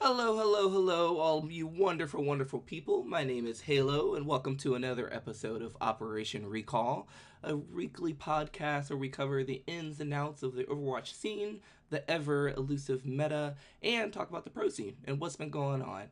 Hello, hello, hello, all you wonderful, wonderful people. My name is Halo, and welcome to another episode of Operation Recall, a weekly podcast where we cover the ins and outs of the Overwatch scene, the ever elusive meta, and talk about the pro scene and what's been going on.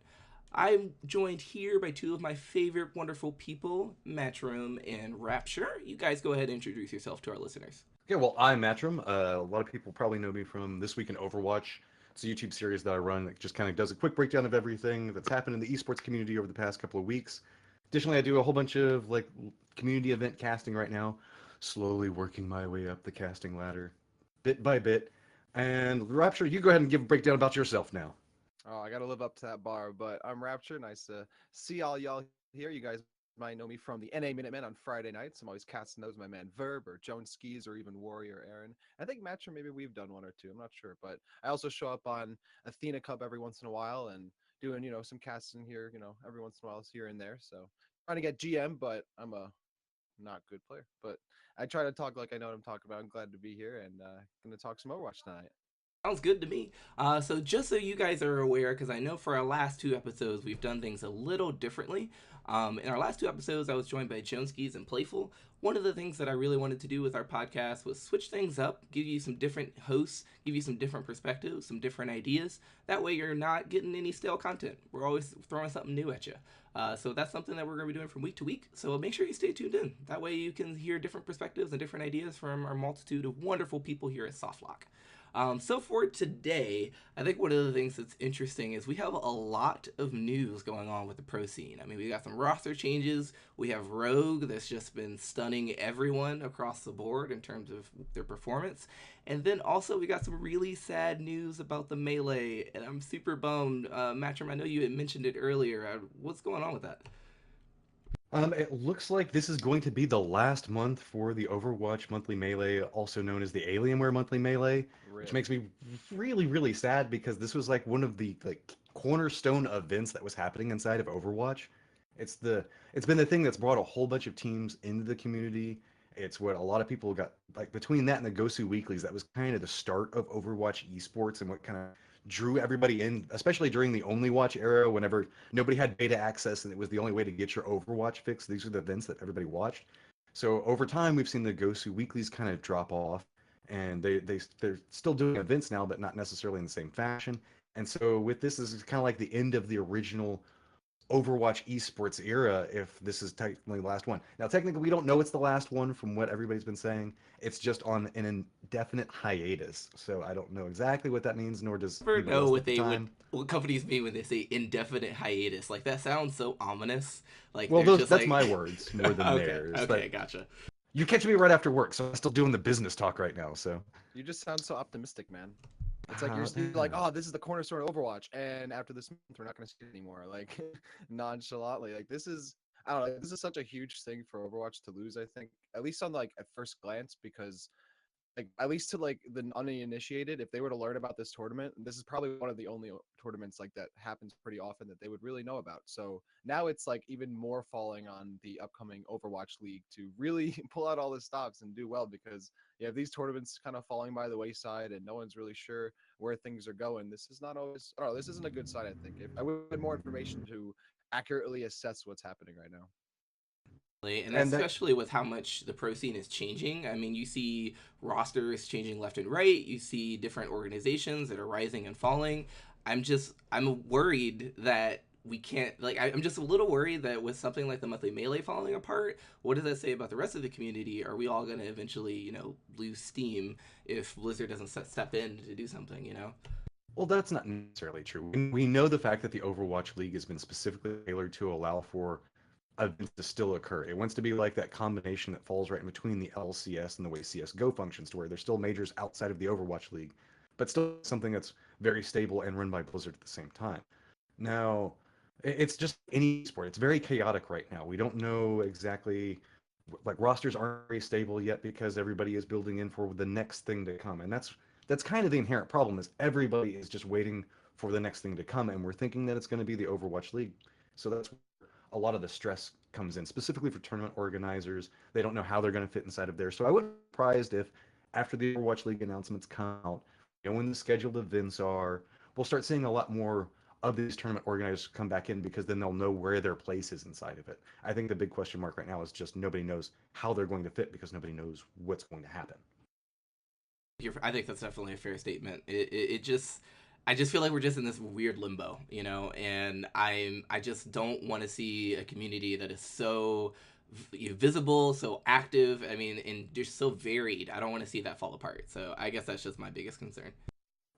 I'm joined here by two of my favorite wonderful people, Matchroom and Rapture. You guys go ahead and introduce yourself to our listeners. Okay, well, I'm Matrim. A lot of people probably know me from This Week in Overwatch. It's a YouTube series that I run that just kind of does a quick breakdown of everything that's happened in the esports community over the past couple of weeks. Additionally, I do a whole bunch of community event casting right now, slowly working my way up the casting ladder, bit by bit. And Rapture, you go ahead and give a breakdown about yourself now. Oh, I gotta live up to that bar, but I'm Rapture. Nice to see all y'all here. You guys might know me from the NA Minutemen on Friday nights. I'm always casting those. My man Verb or Joan Skis or even Warrior Aaron. I think Matcher maybe we've done one or two. I'm not sure, but I also show up on Athena Cup every once in a while and doing some casting here. Every once in a while here and there. So trying to get GM, but I'm a not good player. But I try to talk like I know what I'm talking about. I'm glad to be here and gonna talk some Overwatch tonight. Sounds good to me. So just so you guys are aware, because I know for our last two episodes we've done things a little differently. In our last two episodes, I was joined by Joneskies and Playful. One of the things that I really wanted to do with our podcast was switch things up, give you some different hosts, give you some different perspectives, some different ideas. That way you're not getting any stale content. We're always throwing something new at you. So that's something that we're going to be doing from week to week. So make sure you stay tuned in. That way you can hear different perspectives and different ideas from our multitude of wonderful people here at Softlock. So for today, I think one of the things that's interesting is we have a lot of news going on with the pro scene. I mean, we got some roster changes. We have Rogue that's just been stunning everyone across the board in terms of their performance. And then also we got some really sad news about the Melee, and I'm super bummed. Matchroom, I know you had mentioned it earlier. What's going on with that? It looks like this is going to be the last month for the Overwatch Monthly Melee, also known as the Alienware Monthly Melee, which Rip. makes me really, really sad because this was like one of the cornerstone events that was happening inside of Overwatch. It's been the thing that's brought a whole bunch of teams into the community. It's what a lot of people got like between that and the Gosu Weeklies. That was kind of the start of Overwatch esports and what kind of drew everybody in, especially during the Only Watch era, whenever nobody had beta access and it was the only way to get your Overwatch fix. These are the events that everybody watched. So over time, we've seen the Gosu Weeklies kind of drop off, and they're still doing events now, but not necessarily in the same fashion. And so with this is kind of like the end of the original Overwatch esports era if this is technically the last one. Now, technically, we don't know it's the last one from what everybody's been saying. It's just on an indefinite hiatus. So I don't know exactly what that means, nor does Never anybody know else what at the they would time. what companies mean when they say indefinite hiatus. Like that sounds so ominous. Like Well, there's those just that's like my words more than okay, theirs. okay, But gotcha. you catch me right after work, so I'm still doing the business talk right now. So You just sound so optimistic, man. It's like uh, you're like, oh, this is the cornerstone of Overwatch, and after this month, we're not going to see it anymore. Like nonchalantly, like this is, I don't know, like, this is such a huge thing for Overwatch to lose. I think, at least on like at first glance, because like at least to like the uninitiated, if they were to learn about this tournament, this is probably one of the only tournaments like that happens pretty often that they would really know about. So now it's like even more falling on the upcoming Overwatch League to really pull out all the stops and do well, because you have these tournaments kind of falling by the wayside and no one's really sure where things are going. This is not always, oh, this isn't a good sign. I think if I wish we had more information to accurately assess what's happening right now. And and that especially with how much the pro scene is changing. I mean, you see rosters changing left and right. You see different organizations that are rising and falling. I'm worried that we can't I'm just a little worried that with something like the monthly melee falling apart, what does that say about the rest of the community? Are we all going to eventually, lose steam if Blizzard doesn't step in to do something? well, that's not necessarily true. We know the fact that the Overwatch League has been specifically tailored to allow for events to still occur. It wants to be like that combination that falls right in between the LCS and the way CS:GO functions, to where there's still majors outside of the Overwatch League, but still something that's very stable and run by Blizzard at the same time. Now, it's just any sport. It's very chaotic right now. We don't know exactly, like rosters aren't very stable yet because everybody is building in for the next thing to come, and that's kind of the inherent problem is everybody is just waiting for the next thing to come, and we're thinking that it's going to be the Overwatch League. So that's a lot of the stress comes in, specifically for tournament organizers. They don't know how they're going to fit inside of there. So I wouldn't be surprised if after the Overwatch League announcements come out, when the scheduled events are, we'll start seeing a lot more of these tournament organizers come back in because then they'll know where their place is inside of it. I think the big question mark right now is just nobody knows how they're going to fit because nobody knows what's going to happen. I think that's definitely a fair statement. It just, I just feel like we're just in this weird limbo, you know, and I just don't want to see a community that is so visible, so active. I mean, and just so varied. I don't want to see that fall apart. So I guess that's just my biggest concern.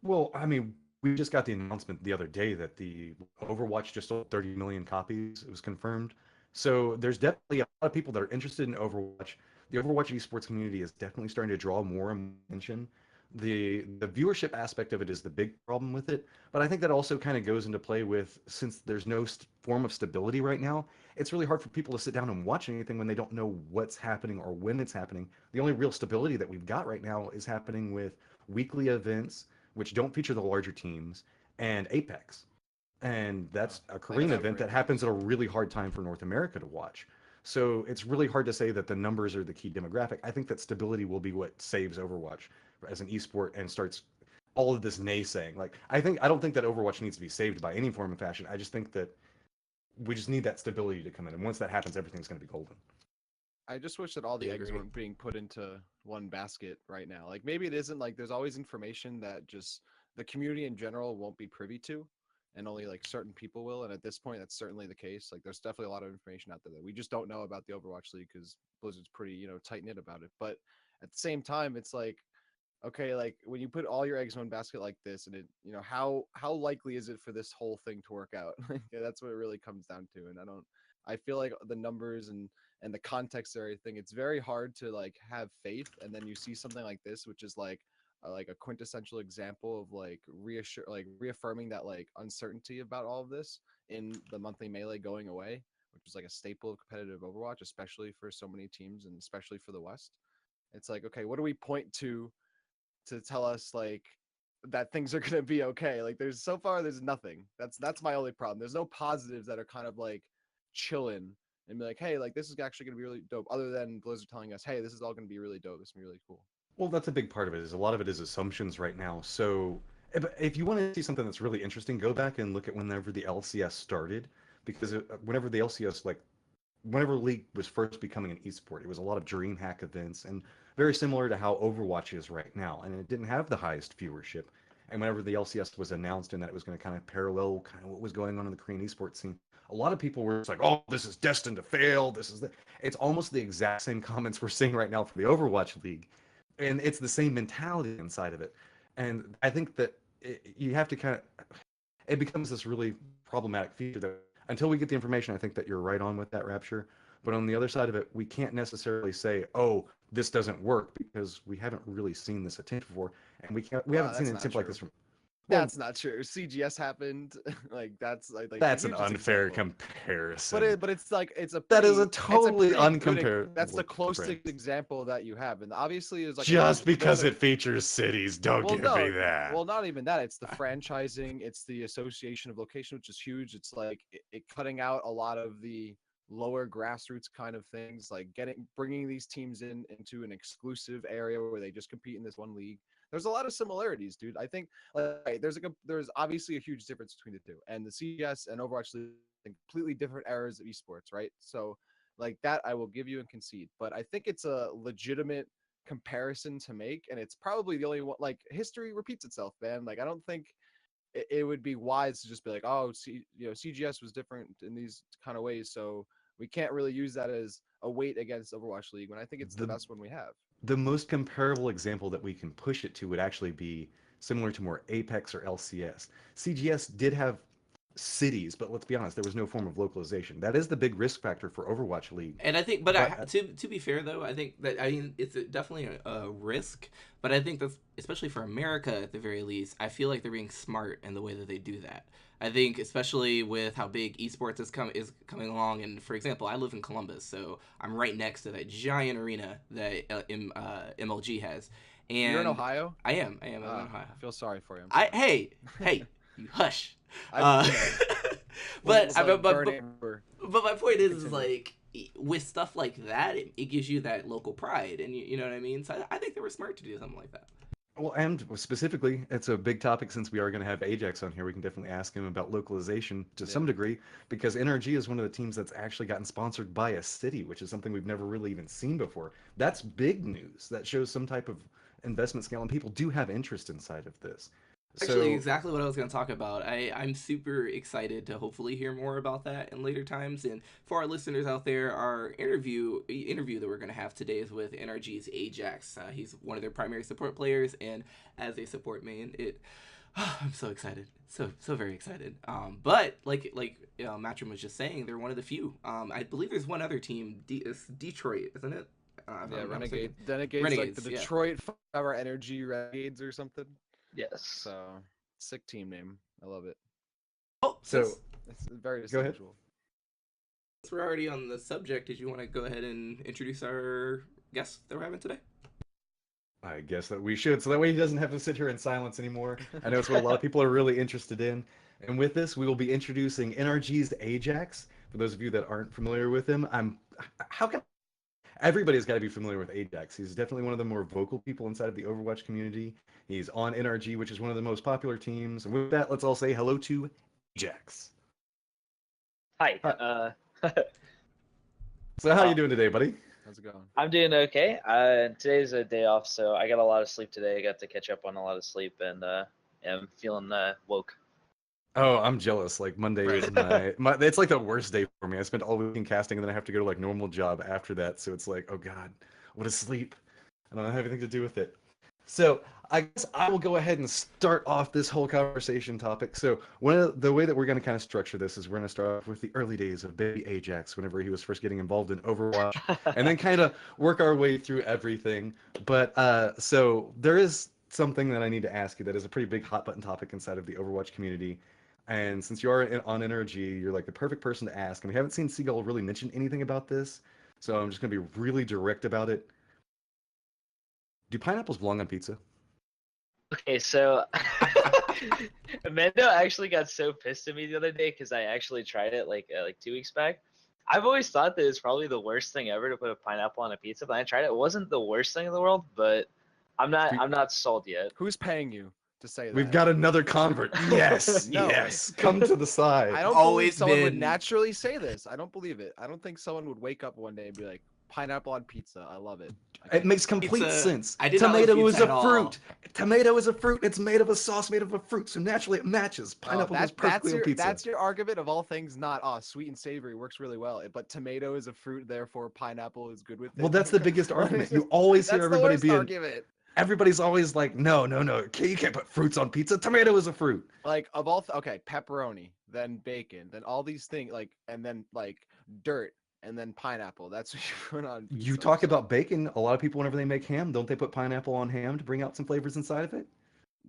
Well, I mean, we just got the announcement the other day that the Overwatch just sold 30 million copies. It was confirmed. So there's definitely a lot of people that are interested in Overwatch. The Overwatch esports community is definitely starting to draw more attention. The viewership aspect of it is the big problem with it, but I think that also kind of goes into play with since there's no form of stability right now, it's really hard for people to sit down and watch anything when they don't know what's happening or when it's happening. The only real stability that we've got right now is happening with weekly events which don't feature the larger teams, and Apex. And that's a Like Korean event that separated. happens at a really hard time for North America to watch. So it's really hard to say that the numbers are the key demographic. I think that stability will be what saves Overwatch as an esport and starts all of this naysaying. Like I don't think that Overwatch needs to be saved by any form of fashion. I just think that we just need that stability to come in. And once that happens, everything's going to be golden. I just wish that all I the eggs agree. weren't being put into one basket right now. Like maybe it isn't like there's always information that just the community in general won't be privy to and only like certain people will. And at this point that's certainly the case. Like there's definitely a lot of information out there that we just don't know about the Overwatch League because Blizzard's pretty, tight knit about it. But at the same time, it's like okay, like when you put all your eggs in one basket like this and it, how likely is it for this whole thing to work out? Like, that's what it really comes down to. And I feel like the numbers and the context of everything, it's very hard to like have faith. And then you see something like this, which is like a quintessential example of like reaffirming that like uncertainty about all of this in the monthly melee going away, which is like a staple of competitive Overwatch, especially for so many teams and especially for the West. It's like, okay, what do we point to tell us like that things are gonna be okay? Like there's so far there's nothing. That's my only problem. There's no positives that are kind of like chilling and be like, hey, like this is actually gonna be really dope. Other than Blizzard telling us, hey, this is all gonna be really dope. This is gonna be really cool. Well, that's a big part of it. Is a lot of it is assumptions right now. So if you want to see something that's really interesting, go back and look at whenever the LCS started, because whenever the LCS whenever League was first becoming an esport, it was a lot of DreamHack events and very similar to how Overwatch is right now. And it didn't have the highest viewership. And whenever the LCS was announced and that it was going to kind of parallel kind of what was going on in the Korean esports scene, a lot of people were just like, "Oh, this is destined to fail. This is the." It's almost the exact same comments we're seeing right now for the Overwatch League, and it's the same mentality inside of it. And I think that you have to kind of it becomes this really problematic feature that until we get the information, I think that you're right on with that Rapture. But on the other side of it, we can't necessarily say, "Oh, this doesn't work," because we haven't really seen this attempt before, and we haven't seen That's an not attempt like this true. from. Well, That's not true. CGS happened. Like that's like the that's an hugest unfair example. comparison. But it's like That is a it's a totally pretty good that's the uncomparable closest comparison. example that you have. And obviously Just there's because a it features cities, don't well give me no that. well not even that. It's the franchising, it's the association of location, which is huge. It's like it cutting out a lot of the lower grassroots kind of things, like bringing these teams into an exclusive area where they just compete in this one league. There's a lot of similarities, dude. I think like there's obviously a huge difference between the two, and the CS and Overwatch League are completely different eras of esports, right? So like that I will give you and concede, but I think it's a legitimate comparison to make, and it's probably the only one. Like history repeats itself, man. Like I don't think it would be wise to just be like, oh, CGS was different in these kind of ways, so we can't really use that as a weight against Overwatch League when I think it's the The best one we have. the most comparable example that we can push it to would actually be similar to more Apex or LCS. CGS did have cities, but let's be honest, there was no form of localization. That is the big risk factor for Overwatch League. And I think, but But to be fair though, I think that I mean it's definitely a risk, but I think that's especially for America at the very least. I feel like they're being smart in the way that they do that. I think especially with how big esports is coming along, and for example, I live in Columbus, so I'm right next to that giant arena that MLG has, You're in and Ohio? I'm in Ohio. I feel sorry for you. I'm I sorry. hey, you hush. I Uh, but was I like but burning for but my point is continue. like with stuff like that, it gives you that local pride, and you know what I mean. So I think they were smart to do something like that. Well, and specifically, it's a big topic since we are going to have Ajax on here. We can definitely ask him about localization to Yeah. some degree because NRG is one of the teams that's actually gotten sponsored by a city, which is something we've never really even seen before. That's big news. That shows some type of investment scale, and people do have interest inside of this. Actually, So, exactly what I was going to talk about. I'm super excited to hopefully hear more about that in later times. And for our listeners out there, our interview that we're going to have today is with NRG's Ajax. He's one of their primary support players, and as a support main, I'm so excited, so very excited. But Matrim was just saying, they're one of the few. I believe there's one other team, it's Detroit, isn't it? If Yeah, I'm not mistaken. Renegades, like the Renegades, yeah. Detroit 5-Hour Energy Renegades or something. Yes. So sick team name. I love it. Oh, so It's very go ahead. distinguishable. since we're already on the subject, did you want to go ahead and introduce our guest that we're having today? I guess that we should, so that way he doesn't have to sit here in silence anymore. I know it's what a lot of people are really interested in. And with this, we will be introducing NRG's Ajax. For those of you that aren't familiar with him, how can everybody's got to be familiar with Ajax. He's definitely one of the more vocal people inside of the Overwatch community. He's on NRG, which is one of the most popular teams. And with that, let's all say hello to Ajax. Hi. Hi. So how are you Uh, doing today, buddy? How's it going? I'm doing okay. Today's a day off, so I got a lot of sleep today. I got to catch up on a lot of sleep, and I'm feeling woke. Oh, I'm jealous. Like Monday Right. is my it's like the worst day for me. I spent all weekend casting and then I have to go to like normal job after that. So it's like, oh God, what a sleep. I don't have anything to do with it. So I guess I will go ahead and start off this whole conversation topic. So one of the way that we're going to kind of structure this is we're going to start off with the early days of baby Ajax, whenever he was first getting involved in Overwatch, and then kind of work our way through everything. But so there is something that I need to ask you that is a pretty big hot button topic inside of the Overwatch community. And since you are on NRG, you're like the perfect person to ask. And we haven't seen Seagull really mention anything about this, so I'm just going to be really direct about it. Do pineapples belong on pizza? Okay, so Mendo actually got so pissed at me the other day because I actually tried it like 2 weeks back. I've always thought that it's probably the worst thing ever to put a pineapple on a pizza, but I tried it. It wasn't the worst thing in the world, but We, I'm not sold yet. Who's paying you to say we've that? got another convert. Yes, No. yes. Come to the side. I don't believe Always someone would been- naturally say this. I don't believe it. I don't think someone would wake up one day and be like, pineapple on pizza. I love it. It makes complete Pizza- sense. I did not like Tomato pizza is at a all. fruit. Tomato is a fruit. It's made of a sauce made of a fruit, so naturally it matches. Pineapple goes perfectly on pizza. That's your argument of all things not sweet and savory works really well. But tomato is a fruit, therefore pineapple is good with it. Well, that's the biggest What argument. is You this? always hear That's the everybody worst being. argument. Everybody's always like, no, no, no. You can't put fruits on pizza. Tomato is a fruit. Like of all okay, pepperoni, then bacon, then all these things and then like dirt and then pineapple. That's what you put on pizza. You talk about bacon. A lot of people, whenever they make ham, don't they put pineapple on ham to bring out some flavors inside of it?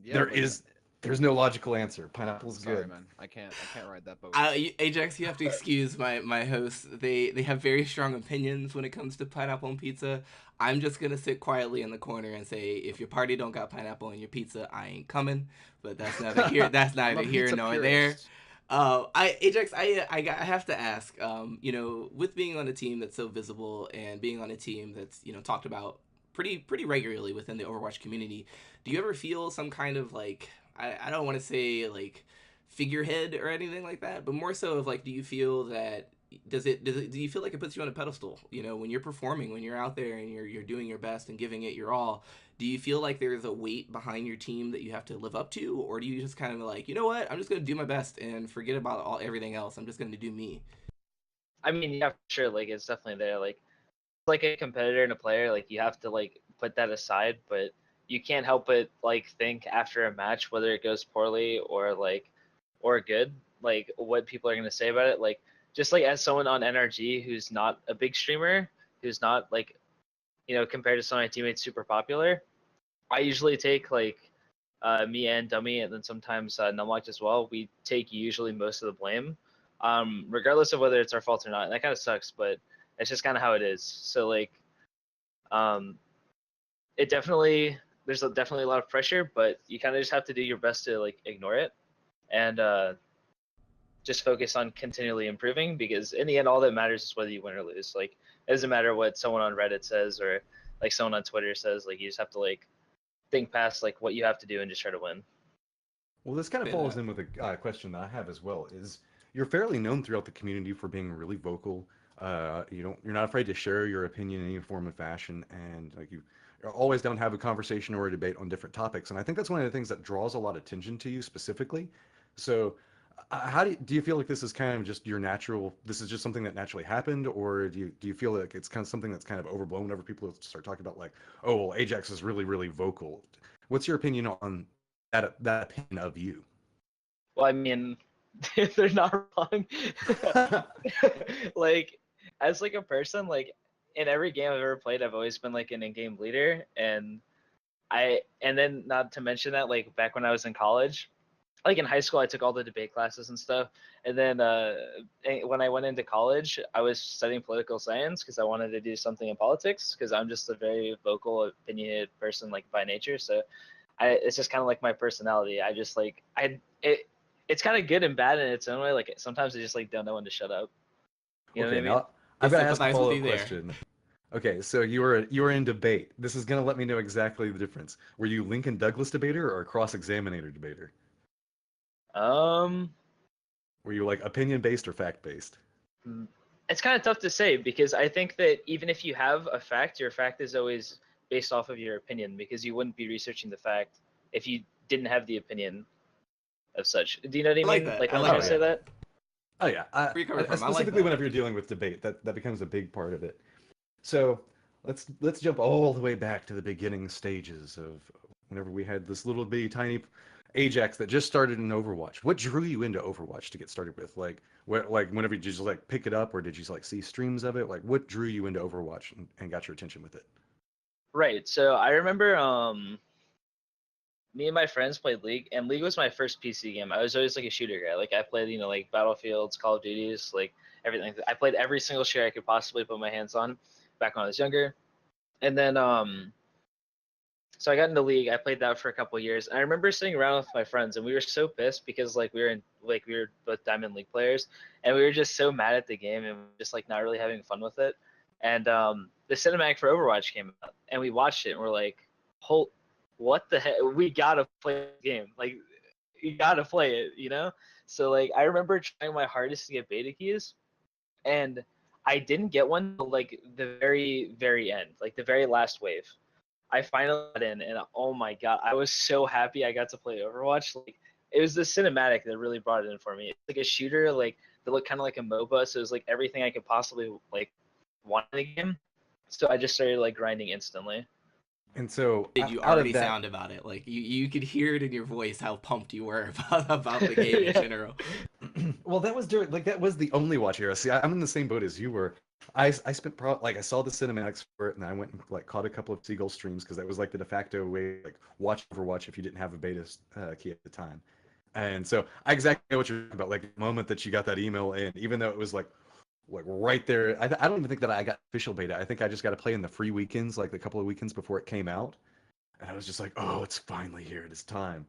Yeah, but There's no logical answer. Pineapple's sorry, good. man. I can't ride that boat. Ajax, you have to excuse my hosts. They have very strong opinions when it comes to pineapple on pizza. I'm just gonna sit quietly in the corner and say, if your party don't got pineapple on your pizza, I ain't coming. But that's neither here. That's I'm a neither here pizza nor there. purist. Ajax, I have to ask. With being on a team that's so visible and being on a team that's talked about pretty regularly within the Overwatch community, do you ever feel some kind of like I don't want to say like figurehead or anything like that, but more so of like, do you feel that do you feel like it puts you on a pedestal? When you're performing, when you're out there and you're doing your best and giving it your all, do you feel like there's a weight behind your team that you have to live up to, or do you just kind of like, you know what, I'm just gonna do my best and forget about everything else. I'm just gonna do me. I mean, yeah, for sure. Like, it's definitely there. Like a competitor and a player, like you have to like put that aside, but you can't help but like think after a match whether it goes poorly or good, like what people are gonna say about it. Like just like as someone on NRG who's not a big streamer, who's not like compared to some of my teammates super popular, I usually take like me and Dummy and then sometimes Numlocked as well. We take usually most of the blame, regardless of whether it's our fault or not. And that kind of sucks, but it's just kind of how it is. So like, it definitely definitely a lot of pressure, but you kind of just have to do your best to like ignore it and just focus on continually improving, because in the end, all that matters is whether you win or lose. Like, it doesn't matter what someone on Reddit says or like someone on Twitter says. Like, you just have to like think past like what you have to do and just try to win. Well, this kind of Say follows that. in with a question that I have as well. Is you're fairly known throughout the community for being really vocal. You're not afraid to share your opinion in any form of fashion, and like you're always down to have a conversation or a debate on different topics. And I think that's one of the things that draws a lot of attention to you specifically. So, how do you feel like this is kind of just your natural? This is just something that naturally happened, or do you feel like it's kind of something that's kind of overblown whenever people start talking about like, oh, well, Ajax is really really vocal. What's your opinion on that opinion of you? Well, I mean, they're not wrong. Like, as like a person, like in every game I've ever played, I've always been like an in-game leader, and then not to mention that like back when I was in college, like in high school, I took all the debate classes and stuff, and then when I went into college, I was studying political science because I wanted to do something in politics because I'm just a very vocal, opinionated person like by nature. So it's just kind of like my personality. I just like it's kind of good and bad in its own way. Like sometimes I just like don't know when to shut up. You know what Okay, I mean? now I I've got to ask a sympathize with follow-up you there. question. Okay, so you were in debate. This is gonna let me know exactly the difference. Were you Lincoln Douglas debater or a cross-examinator debater? Um, Were you like opinion-based or fact-based? it's kind of tough to say because I think that even if you have a fact, your fact is always based off of your opinion because you wouldn't be researching the fact if you didn't have the opinion of such. Do you know what I I like mean? that. Like I when I'm like trying Oh to that. say yeah. that? Oh yeah. Where you coming from? I like Specifically that. whenever you're dealing with debate, that becomes a big part of it. So let's jump all the way back to the beginning stages of whenever we had this little bitty tiny Ajax that just started in Overwatch. What drew you into Overwatch to get started with? Like whenever you just like pick it up, or did you like see streams of it? Like what drew you into Overwatch and got your attention with it? Right. So I remember me and my friends played League, and League was my first PC game. I was always like a shooter guy. Like I played, like Battlefields, Call of Duties, like everything. I played every single shooter I could possibly put my hands on back when I was younger. And then so I got into League. I played that for a couple of years. And I remember sitting around with my friends, and we were so pissed because like we were both Diamond League players, and we were just so mad at the game and just like not really having fun with it. And the cinematic for Overwatch came out, and we watched it, and we're like, "Hold, what the heck? We gotta play the game. Like, you gotta play it." So like, I remember trying my hardest to get beta keys, and I didn't get one till like the very, very end, like the very last wave. I finally got in, and oh my god, I was so happy I got to play Overwatch. Like, it was the cinematic that really brought it in for me. It's like a shooter, like that looked kind of like a MOBA, so it was like everything I could possibly like want in the game. So I just started like grinding instantly. And so Did you out of already that, sound about it? Like you could hear it in your voice how pumped you were about the game in Yeah. general. well, that was during like that was the only watch era. See, I'm in the same boat as you were. I spent like I saw the cinematics for it, and I went and like caught a couple of Seagull streams because that was like the de facto way like watch Overwatch if you didn't have a beta key at the time. And so I exactly know what you're talking about. Like the moment that you got that email in, even though it was like right there, I don't even think that I got official beta. I think I just got to play in the free weekends, like the couple of weekends before it came out, and I was just like, oh, it's finally here. It is time.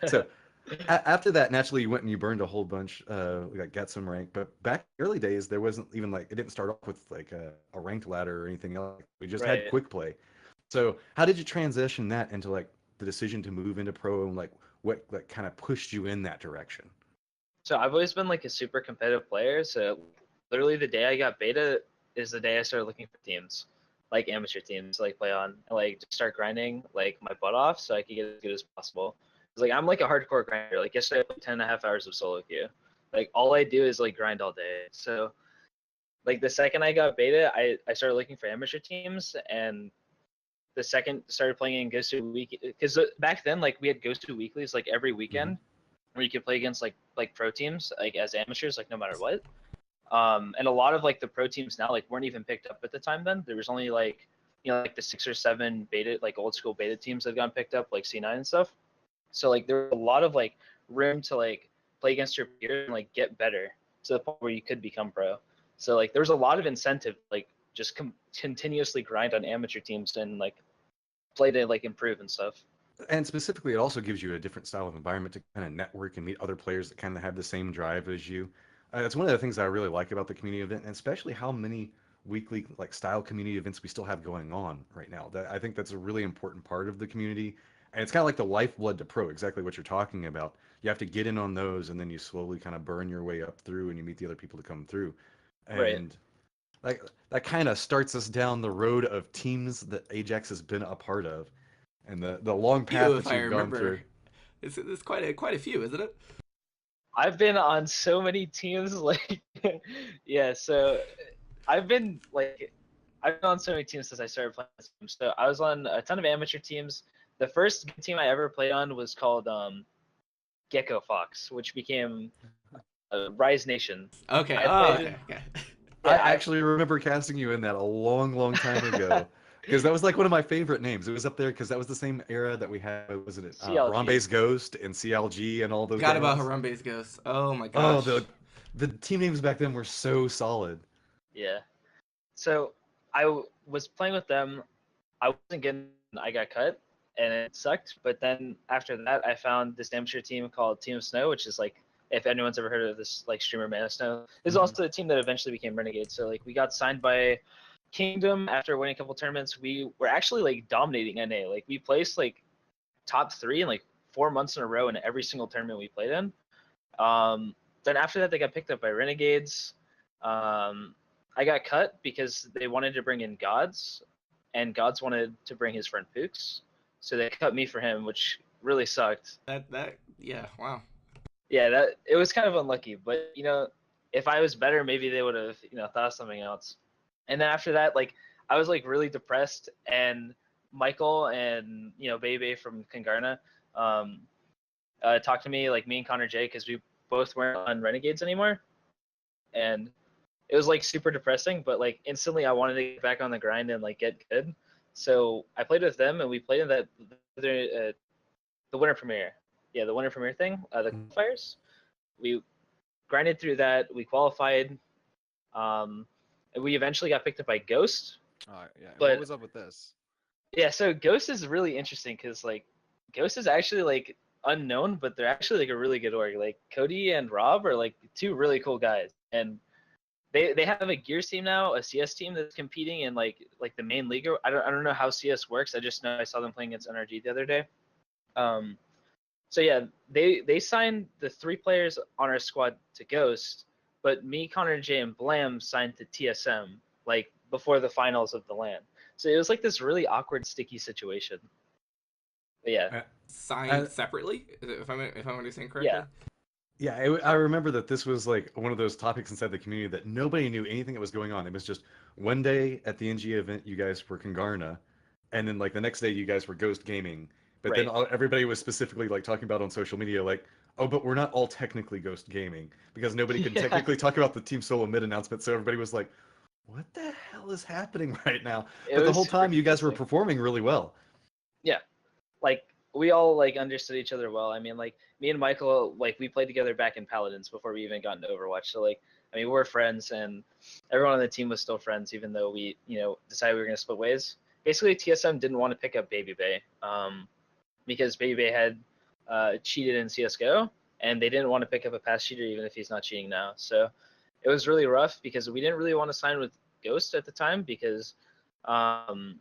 So after that, naturally, you went and you burned a whole bunch, like got some rank. But back in the early days, there wasn't even like it didn't start off with like a ranked ladder or anything else. We just had Right. quick play. So how did you transition that into like the decision to move into pro and like what like kind of pushed you in that direction? So I've always been like a super competitive player. So literally the day I got beta is the day I started looking for teams, like amateur teams to like play on, and like just start grinding like my butt off so I could get as good as possible. 'Cause, like I'm like a hardcore grinder. Like yesterday I played 10.5 hours of solo queue. Like all I do is like grind all day. So like the second I got beta, I started looking for amateur teams, and the second started playing in Ghost to Week because back then like we had Ghost to Weeklies like every Hmm. weekend where you could play against like pro teams like as amateurs like no matter what. And a lot of like the pro teams now like weren't even picked up at the time. Then there was only like like the 6 or 7 beta like old school beta teams that got picked up like C9 and stuff. So like there was a lot of like room to like play against your peers and like get better to the point where you could become pro. So like there was a lot of incentive like just continuously grind on amateur teams and like play to like improve and stuff. And specifically, it also gives you a different style of environment to kind of network and meet other players that kind of have the same drive as you. It's one of the things I really like about the community event, and especially how many weekly like style community events we still have going on right now. That I think that's a really important part of the community, And it's kind of like the lifeblood to pro, exactly what you're talking about. You have to get in on those, and then you slowly kind of burn your way up through, and you meet the other people to come through. Right. And like that kind of starts us down the road of teams that Ajax has been a part of, and the long path Few, if that I you've gone remember. through. It's quite a few, isn't it? I've been on so many teams, like, yeah. So I've been on so many teams since I started playing this game. So I was on a ton of amateur teams. The first good team I ever played on was called Gecko Fox, which became Rise Nation. Okay. I Oh, played. okay. Okay. I Yeah, actually remember casting you in that a long, long time ago. Because that was like one of my favorite names. It was up there because that was the same era that we had, wasn't it? CLG. Harambe's Ghost and CLG and all those Forgot about guys. Harambe's Ghost. Oh my Oh, gosh. the team names back then were so solid. Yeah. So was playing with them. I wasn't getting. I got cut, and it sucked. But then after that, I found this amateur team called Team Snow, which is like, if anyone's ever heard of this like streamer Man of Snow, this is Mhm. also the team that eventually became Renegade. So like we got signed by Kingdom after winning a couple tournaments. We were actually like dominating NA. Like we placed like top 3 in like 4 months in a row in every single tournament we played in. Then after that, they got picked up by Renegades. I got cut because they wanted to bring in Gods, and Gods wanted to bring his friend Pooks, so they cut me for him, which really sucked. That yeah. Wow. Yeah, that it was kind of unlucky, but if I was better, maybe they would have thought of something else. And then after that, like I was like really depressed, and Michael and Baby from Kangarna talked to me, like me and Connor J, because we both weren't on Renegades anymore, and it was like super depressing. But like instantly, I wanted to get back on the grind and like get good. So I played with them, and we played in the winter premiere. Yeah, the winter premiere thing, the qualifiers. We grinded through that. We qualified. And we eventually got picked up by Ghost. Yeah. But What was up with this? yeah, so Ghost is really interesting because like Ghost is actually like unknown, but they're actually like a really good org. Like Cody and Rob are like 2 really cool guys, and they have a Gears team now, a CS team that's competing in like the main league. I don't know how CS works. I just know I saw them playing against NRG the other day. Um, so yeah, they signed the 3 players on our squad to Ghost, but me, Connor J, and Blam signed to TSM like before the finals of the LAN. So it was like this really awkward, sticky situation. But yeah, Uh, Signed uh, separately, if I'm understanding correctly. yeah, yeah, I remember that this was like one of those topics inside the community that nobody knew anything that was going on. It was just one day at the NG event, you guys were Kangarna, and then like the next day, you guys were Ghost Gaming. But then right. everybody was specifically like talking about on social media, like, oh, but we're not all technically Ghost Gaming because nobody could Yeah, technically talk about the Team Solo mid announcement. So everybody was like, what the hell is happening right now? it But the was whole super time, you guys were confusing. performing really well. Yeah, like we all like understood each other well. I mean, like me and Michael, like we played together back in Paladins before we even got into Overwatch. So like, I mean, we're friends, and everyone on the team was still friends, even though we, decided we were gonna split ways. Basically, TSM didn't want to pick up Baby Bay, because Baby Bay had cheated in CS:GO, and they didn't want to pick up a pass cheater even if he's not cheating now. So it was really rough because we didn't really want to sign with Ghost at the time because um,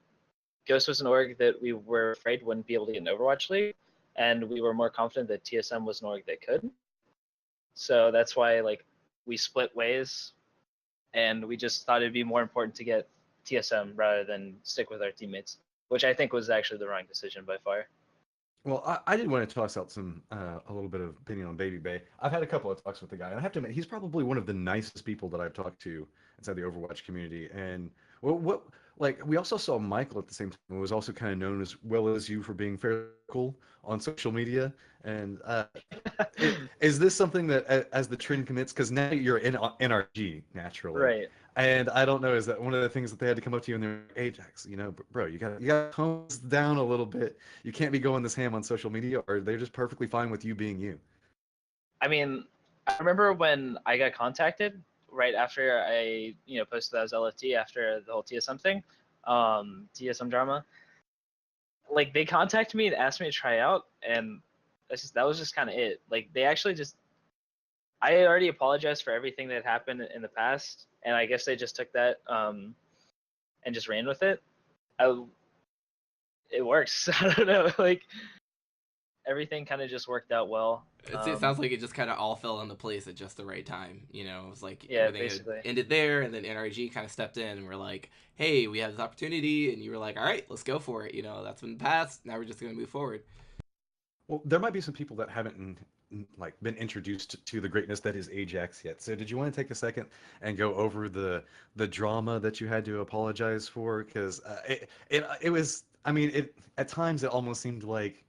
Ghost was an org that we were afraid wouldn't be able to get an Overwatch League, and we were more confident that TSM was an org that could. So that's why like we split ways, and we just thought it'd be more important to get TSM rather than stick with our teammates, which I think was actually the wrong decision by far. Well, I did want to toss out some a little bit of opinion on Baby Bay. I've had a couple of talks with the guy, and I have to admit he's probably one of the nicest people that I've talked to inside the Overwatch community. And what like we also saw Michael at the same time, who was also kind of known as well as you for being fairly cool on social media. And is this something that as the trend commits, because now you're in NRG naturally, Right. and I don't know, is that one of the things that they had to come up to you and they're like, Ajax, bro, you got to tone this down a little bit. You can't be going this ham on social media, or they're just perfectly fine with you being you. I mean, I remember when I got contacted right after I, posted that as LFT after the whole TSM thing, TSM drama. Like they contacted me and asked me to try out, and that was just kind of it. Like they actually just, I had already apologized for everything that happened in the past, and I guess they just took that and just ran with it. It works. I don't know. Like everything kind of just worked out well. It sounds like it just kind of all fell into place at just the right time. You know, it was like Yeah, everything had basically. ended there, and then NRG kind of stepped in and we're like, "Hey, we have this opportunity," and you were like, "All right, let's go for it." You know, that's been the past. Now we're just gonna move forward. Well, there might be some people that haven't like been introduced to the greatness that is Ajax yet. So, did you want to take a second and go over the drama that you had to apologize for? Because it was, I mean, it at times it almost seemed like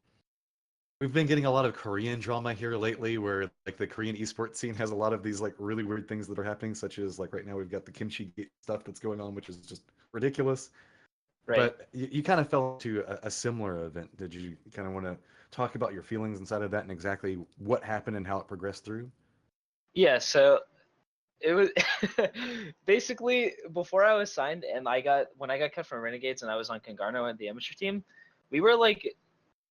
we've been getting a lot of Korean drama here lately, where like the Korean esports scene has a lot of these like really weird things that are happening, such as like right now we've got the kimchi Gate stuff that's going on, which is just ridiculous. Right. But you kind of fell into a similar event. Did you kind of want to talk about your feelings inside of that and exactly what happened and how it progressed through? Yeah, so it was basically before I was signed and when I got cut from Renegades and I was on Congarno and the amateur team, we were like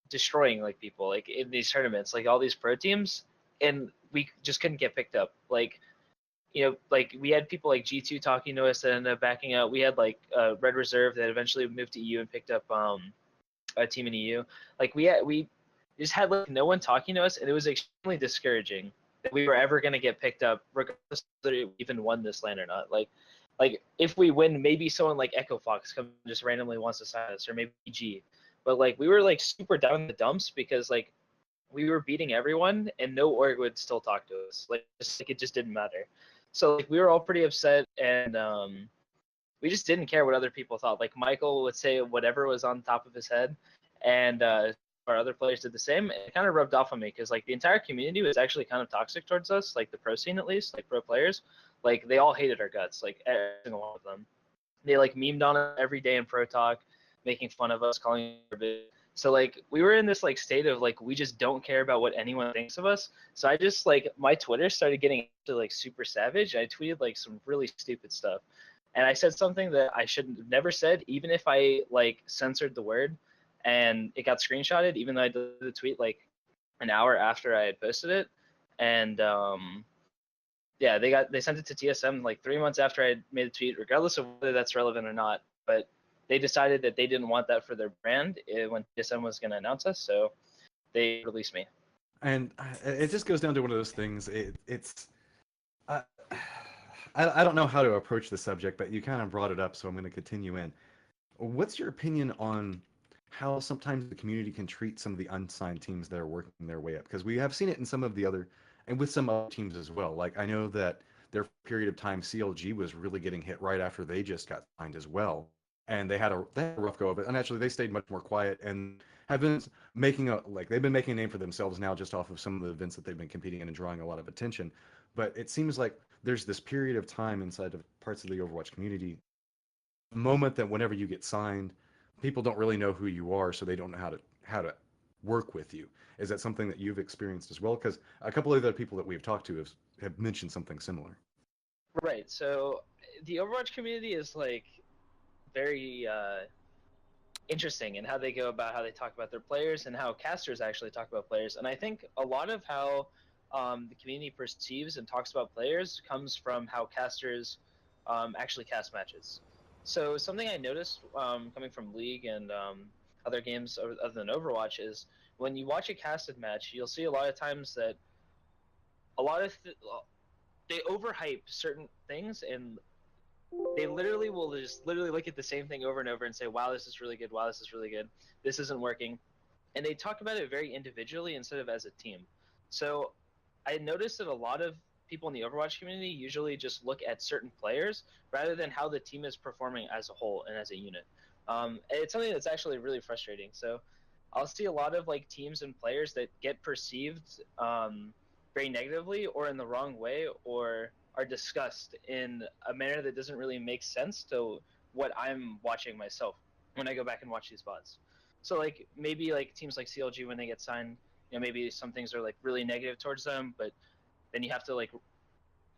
destroying like people like in these tournaments, like all these pro teams, and we just couldn't get picked up. Like, like we had people like G2 talking to us that ended up backing out. We had like Red Reserve that eventually moved to EU and picked up a team in EU. Like we just had like no one talking to us, and it was extremely discouraging that we were ever going to get picked up, regardless whether we even won this land or not. Like if we win, maybe someone like Echo Fox comes just randomly wants to sign us, or maybe G. But like we were like super down in the dumps because like we were beating everyone, and no org would still talk to us. Like it just didn't matter. So like we were all pretty upset, and we just didn't care what other people thought. Like Michael would say whatever was on top of his head, and our other players did the same. It kind of rubbed off on me because like the entire community was actually kind of toxic towards us, like the pro scene at least, like pro players. Like they all hated our guts, like every single one of them. They like memed on it every day in pro talk, making fun of us, calling us garbage. So like we were in this like state of like we just don't care about what anyone thinks of us. So I just like my Twitter started getting to like super savage. I tweeted like some really stupid stuff, and I said something that I should have never said, even if I like censored the word, and it got screenshotted, even though I did the tweet like an hour after I had posted it, and yeah, they sent it to TSM like 3 months after I had made the tweet, regardless of whether that's relevant or not. But they decided that they didn't want that for their brand when TSM was going to announce us, so they released me. And it just goes down to one of those things. It's I, I don't know how to approach the subject, but you kind of brought it up, so I'm going to continue in. What's your opinion on how sometimes the community can treat some of the unsigned teams that are working their way up? Because we have seen it in some of the other, and with some other teams as well. Like I know that their period of time, CLG was really getting hit right after they just got signed as well, and they had a rough go of it. And actually, they stayed much more quiet and have been making a like they've been making a name for themselves now just off of some of the events that they've been competing in and drawing a lot of attention. But it seems like there's this period of time inside of parts of the Overwatch community moment that whenever you get signed, people don't really know who you are, so they don't know how to work with you. Is that something that you've experienced as well? Because a couple of other people that we've talked to have mentioned something similar. Right. So the Overwatch community is like very interesting in how they go about how they talk about their players and how casters actually talk about players. And I think a lot of how the community perceives and talks about players comes from how casters actually cast matches. So something I noticed coming from League and other games other than Overwatch is when you watch a casted match, you'll see a lot of times that a lot of they overhype certain things, and they literally will just literally look at the same thing over and over and say, wow, this is really good, wow, this is really good, this isn't working. And they talk about it very individually instead of as a team. So I noticed that a lot of people in the Overwatch community usually just look at certain players rather than how the team is performing as a whole and as a unit. It's something that's actually really frustrating. So I'll see a lot of like teams and players that get perceived very negatively or in the wrong way, or are discussed in a manner that doesn't really make sense to what I'm watching myself when I go back and watch these VODs. So like maybe like teams like CLG when they get signed, maybe some things are like really negative towards them, but then you have to like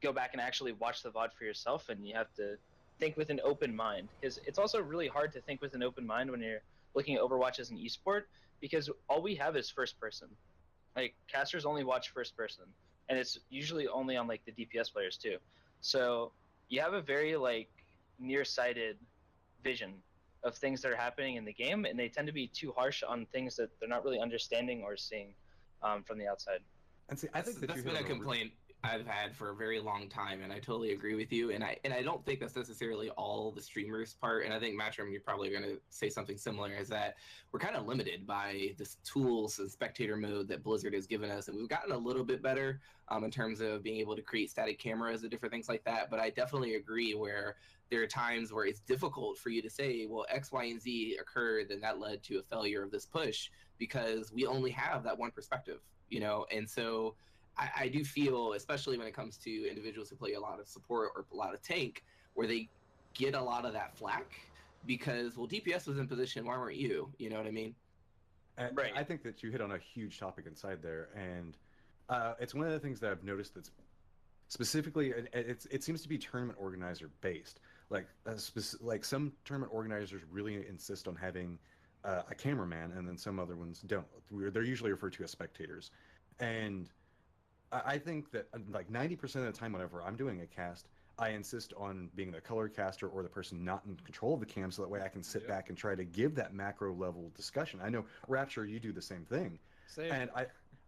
go back and actually watch the VOD for yourself, and you have to think with an open mind, because it's also really hard to think with an open mind when you're looking at Overwatch as an esport, because all we have is first person. Like casters only watch first person, and it's usually only on like the DPS players too. So you have a very like nearsighted vision of things that are happening in the game, and they tend to be too harsh on things that they're not really understanding or seeing from the outside. And see, I think that That's you been hit a on complaint I've had for a very long time, and I totally agree with you. And I don't think that's necessarily all the streamers' part. And I think Matchroom, you're probably going to say something similar. Is that we're kind of limited by the tools and spectator mode that Blizzard has given us, and we've gotten a little bit better in terms of being able to create static cameras and different things like that. But I definitely agree where there are times where it's difficult for you to say, well, X, Y, and Z occurred, and that led to a failure of this push because we only have that one perspective, and so. I do feel, especially when it comes to individuals who play a lot of support or a lot of tank, where they get a lot of that flack because, well, DPS was in position, why weren't you? You know what I mean? Right. I think that you hit on a huge topic inside there, and it's one of the things that I've noticed that's specifically it seems to be tournament organizer based. Like some tournament organizers really insist on having a cameraman, and then some other ones don't. They're usually referred to as spectators, and I think that like 90% of the time, whenever I'm doing a cast, I insist on being the color caster or the person not in control of the cam, so that way I can sit back and try to give that macro level discussion. I know Rapture, you do the same thing, Same. and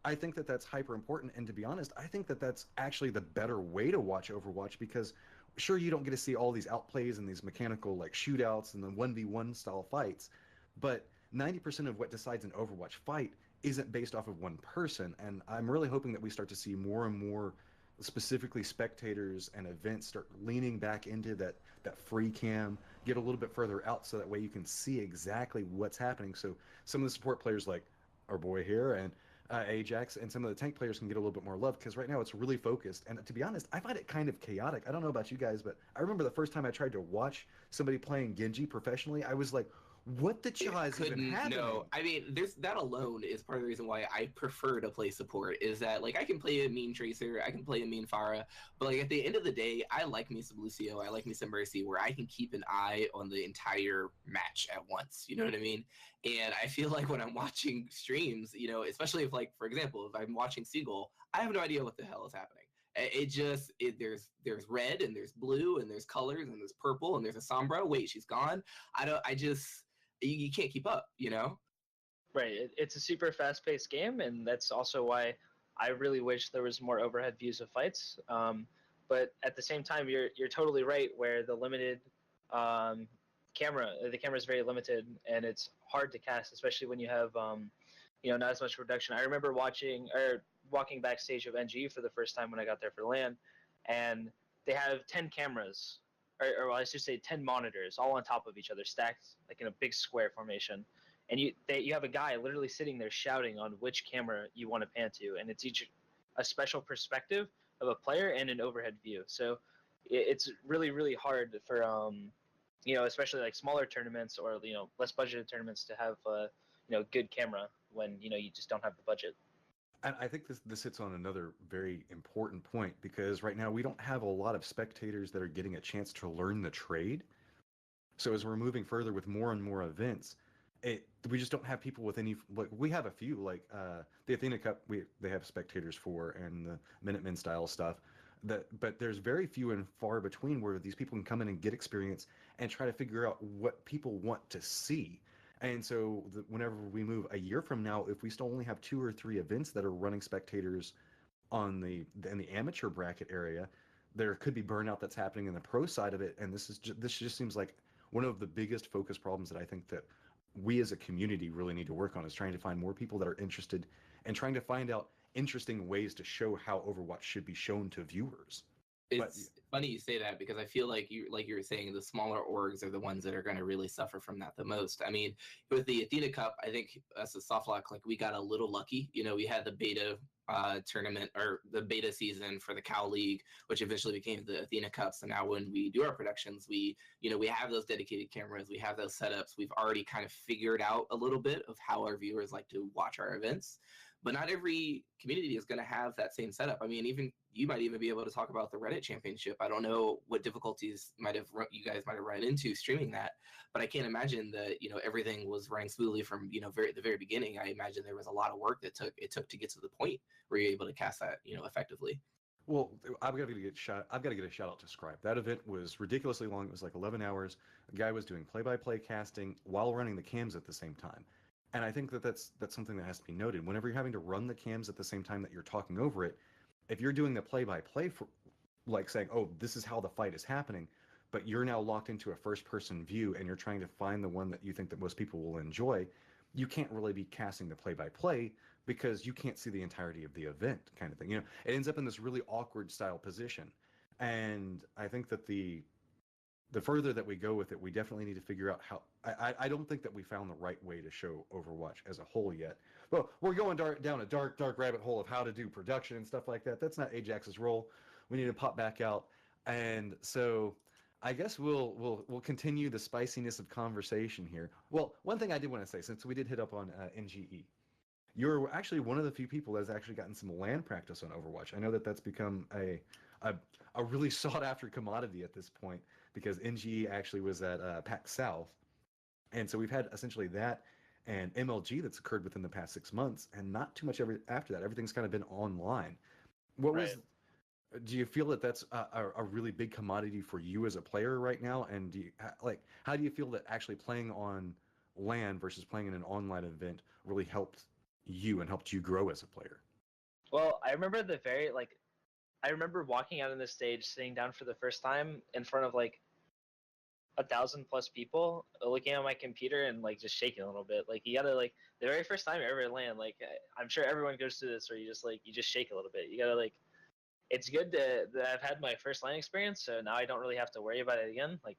I think that that's hyper important. And to be honest, I think that that's actually the better way to watch Overwatch because sure you don't get to see all these outplays and these mechanical like shootouts and the 1v1 style fights, but 90% of what decides an Overwatch fight isn't based off of one person. And I'm really hoping that we start to see more and more specifically spectators and events start leaning back into that free cam, get a little bit further out so that way you can see exactly what's happening. So some of the support players like our boy here and Ajax and some of the tank players can get a little bit more love because right now it's really focused. And to be honest, I find it kind of chaotic. I don't know about you guys, but I remember the first time I tried to watch somebody playing Genji professionally, I was like, what the chaw is even happening? No, I mean, there's that alone is part of the reason why I prefer to play support. Is that like I can play a mean Tracer, I can play a mean Pharah, but like at the end of the day, I like me some Lucio, I like me some Mercy, where I can keep an eye on the entire match at once. You know what I mean? And I feel like when I'm watching streams, especially if like for example, if I'm watching Seagull, I have no idea what the hell is happening. There's red and there's blue and there's colors and there's purple and there's a Sombra. Wait, she's gone. You can't keep up, Right. It's a super fast-paced game, and that's also why I really wish there was more overhead views of fights. But at the same time, you're totally right. Where the limited the camera is very limited, and it's hard to cast, especially when you have not as much production. I remember walking backstage of NG for the first time when I got there for LAN, and they have 10 cameras or I should say 10 monitors all on top of each other stacked like in a big square formation, and you have a guy literally sitting there shouting on which camera you want to pan to, and it's each a special perspective of a player and an overhead view. So it's really really hard for especially like smaller tournaments or less budgeted tournaments to have good camera when you just don't have the budget. And I think this hits on another very important point because right now we don't have a lot of spectators that are getting a chance to learn the trade. So as we're moving further with more and more events, we just don't have people with any like we have a few like the Athena Cup they have spectators for and the Minutemen style stuff but there's very few and far between where these people can come in and get experience and try to figure out what people want to see. And so whenever we move a year from now, if we still only have 2 or 3 events that are running spectators in the amateur bracket area, there could be burnout that's happening in the pro side of it. And this just seems like one of the biggest focus problems that I think that we as a community really need to work on is trying to find more people that are interested and trying to find out interesting ways to show how Overwatch should be shown to viewers. It's funny you say that because I feel like you were saying the smaller orgs are the ones that are going to really suffer from that the most. I mean, with the Athena Cup, I think as a softlock, like we got a little lucky. We had the beta tournament or the beta season for the Cow League, which eventually became the Athena Cup. So now when we do our productions, we have those dedicated cameras, we have those setups. We've already kind of figured out a little bit of how our viewers like to watch our events. But not every community is going to have that same setup. I mean, you might even be able to talk about the Reddit championship. I don't know what difficulties you guys might have run into streaming that, but I can't imagine that everything was running smoothly from the very beginning. I imagine there was a lot of work that it took to get to the point where you're able to cast that effectively. Well, I've got to get a shout out to Scribe. That event was ridiculously long. It was like 11 hours. A guy was doing play-by-play casting while running the cams at the same time. And I think that that's something that has to be noted. Whenever you're having to run the cams at the same time that you're talking over it, if you're doing the play-by-play for like saying, "Oh, this is how the fight is happening," but you're now locked into a first-person view and you're trying to find the one that you think that most people will enjoy, you can't really be casting the play-by-play because you can't see the entirety of the event, kind of thing. It ends up in this really awkward style position. And I think that the further that we go with it, we definitely need to figure out how. I don't think that we found the right way to show Overwatch as a whole yet. Well, we're going down a dark rabbit hole of how to do production and stuff like that. That's not Ajax's role. We need to pop back out. And so I guess we'll continue the spiciness of conversation here. Well, one thing I did want to say, since we did hit up on NGE, you're actually one of the few people that has actually gotten some land practice on Overwatch. I know that that's become a, a really sought after commodity at this point because NGE actually was at PAX South. And so we've had essentially that and MLG that's occurred within the past 6 months, and not too much after that. Everything's kind of been online. What Right. was Do you feel that that's a really big commodity for you as a player right now? And how do you feel that actually playing on LAN versus playing in an online event really helped you and helped you grow as a player? Well, I remember walking out on the stage, sitting down for the first time in front of like 1,000+ people, looking at my computer and like just shaking a little bit. Like you gotta like the very first time you ever land. Like I'm sure everyone goes through this where you just shake a little bit. You gotta like. It's good that I've had my first LAN experience, so now I don't really have to worry about it again. Like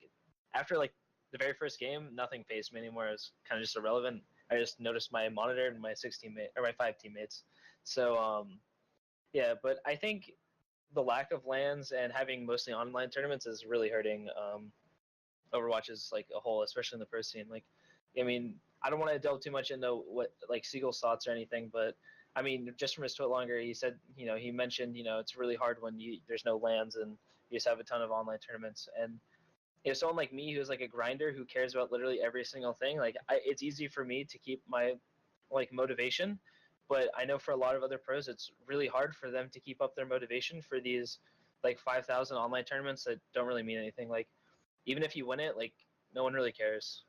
after like the very first game, nothing faced me anymore. It's kind of just irrelevant. I just noticed my monitor and my 6 teammate or my 5 teammates. So yeah, but I think the lack of LANs and having mostly online tournaments is really hurting Overwatch as like a whole, especially in the pro scene. Like, I mean, I don't want to delve too much into what like Siegel's thoughts or anything, but I mean, just from his tweet longer, he said, he mentioned, it's really hard when there's no lands and you just have a ton of online tournaments. And someone like me who's like a grinder who cares about literally every single thing, like it's easy for me to keep my like motivation, but I know for a lot of other pros, it's really hard for them to keep up their motivation for these like 5,000 online tournaments that don't really mean anything. Like even if you win it, like no one really cares.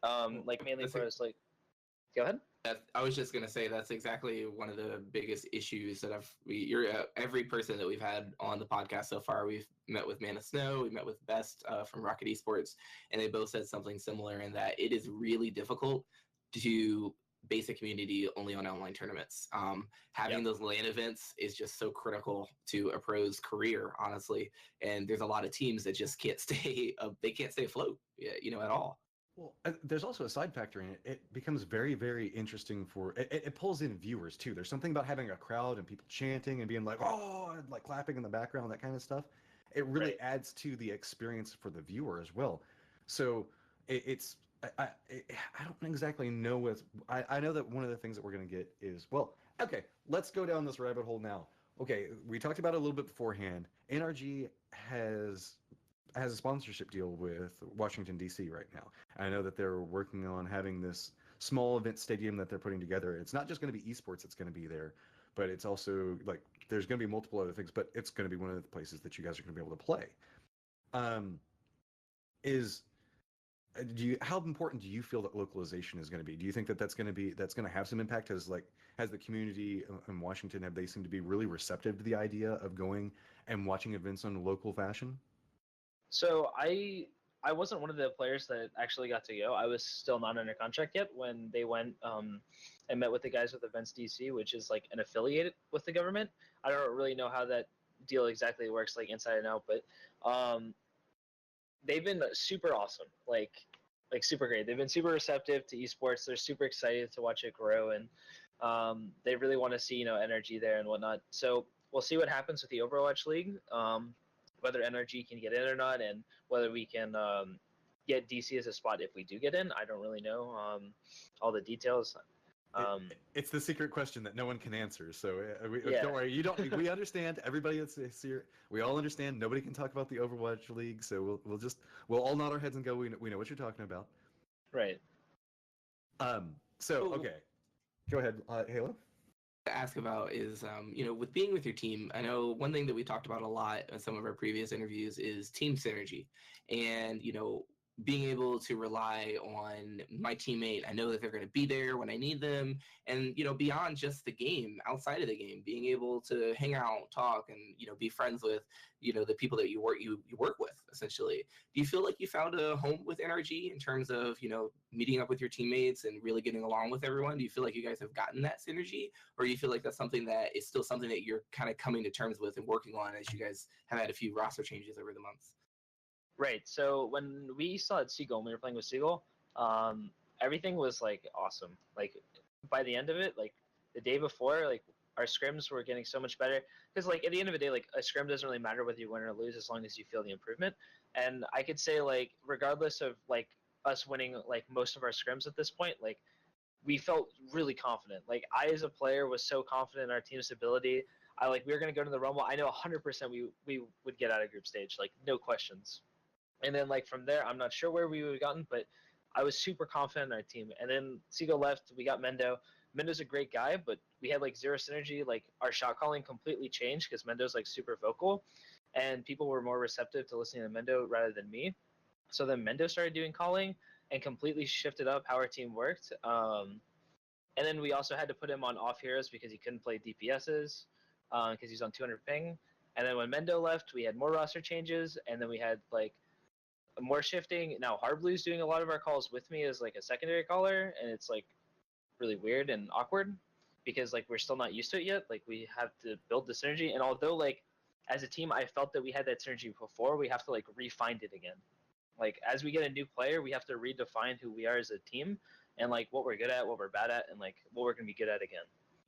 Like mainly That's a, pros. Like, go ahead. I was just gonna say that's exactly one of the biggest issues that every person that we've had on the podcast so far. We've met with Man of Snow, we met with Best from Rocket Esports, and they both said something similar in that it is really difficult to base a community only on online tournaments. Having those LAN events is just so critical to a pro's career, honestly. And there's a lot of teams that just can't stay they can't stay afloat, at all. Well, there's also a side factor in it. It becomes very, very interesting it pulls in viewers too. There's something about having a crowd and people chanting and being like, oh, and like clapping in the background, that kind of stuff. It really Right. adds to the experience for the viewer as well. So it's, I don't exactly know I know that one of the things that we're going to get is, well, okay, let's go down this rabbit hole now. Okay, we talked about it a little bit beforehand. NRG has a sponsorship deal with Washington D.C. right now. I know that they're working on having this small event stadium that they're putting together. It's not just going to be esports that's going to be there, but it's also like there's going to be multiple other things. But it's going to be one of the places that you guys are going to be able to play. Is How important do you feel that localization is going to be? Do you think that that's going to have some impact? Has the community in Washington, have they seemed to be really receptive to the idea of going and watching events on local fashion? So I wasn't one of the players that actually got to go. I was still not under contract yet when they went and met with the guys with Events DC, which is like an affiliate with the government. I don't really know how that deal exactly works, like inside and out, but um, they've been super awesome, like super great. They've been super receptive to esports. They're super excited to watch it grow, and they really want to see energy there and whatnot. So we'll see what happens with the Overwatch League. Whether NRG can get in or not, and whether we can get DC as a spot if we do get in. I don't really know all the details. It's the secret question that no one can answer. So Yeah. don't worry. You don't. We understand. Everybody that's here, we all understand. Nobody can talk about the Overwatch League. So we'll all nod our heads and go. We know what you're talking about. Right. So okay, go ahead, Halo. to ask about is, with being with your team, I know one thing that we talked about a lot in some of our previous interviews is team synergy. And, being able to rely on my teammate, I know that they're going to be there when I need them. And, beyond just the game, outside of the game, being able to hang out, talk, and, be friends with, the people that you work with, essentially. Do you feel like you found a home with NRG in terms of, meeting up with your teammates and really getting along with everyone? Do you feel like you guys have gotten that synergy? Or do you feel like that's something that is still something that you're kind of coming to terms with and working on as you guys have had a few roster changes over the months? Right. So when we saw at Seagull, when we were playing with Seagull, everything was like awesome. Like by the end of it, like the day before, like our scrims were getting so much better because like at the end of the day, like a scrim doesn't really matter whether you win or lose as long as you feel the improvement. And I could say like regardless of like us winning like most of our scrims at this point, like we felt really confident. Like I as a player was so confident in our team's ability. We were gonna go to the Rumble. I know 100% we would get out of group stage, like no questions. And then like from there, I'm not sure where we would have gotten, but I was super confident in our team. And then Seagull left. We got Mendo. Mendo's a great guy, but we had like zero synergy. Like our shot calling completely changed because Mendo's like super vocal, and people were more receptive to listening to Mendo rather than me. So then Mendo started doing calling and completely shifted up how our team worked. And then we also had to put him on off heroes because he couldn't play DPSs because he's on 200 ping. And then when Mendo left, we had more roster changes, and then we had like more shifting. Now Harblue's doing a lot of our calls with me as like a secondary caller, and it's like really weird and awkward because like we're still not used to it yet. Like we have to build the synergy, and although like as a team I felt that we had that synergy before, we have to like refine it again. Like as we get a new player, we have to redefine who we are as a team and like what we're good at, what we're bad at, and like what we're gonna be good at again.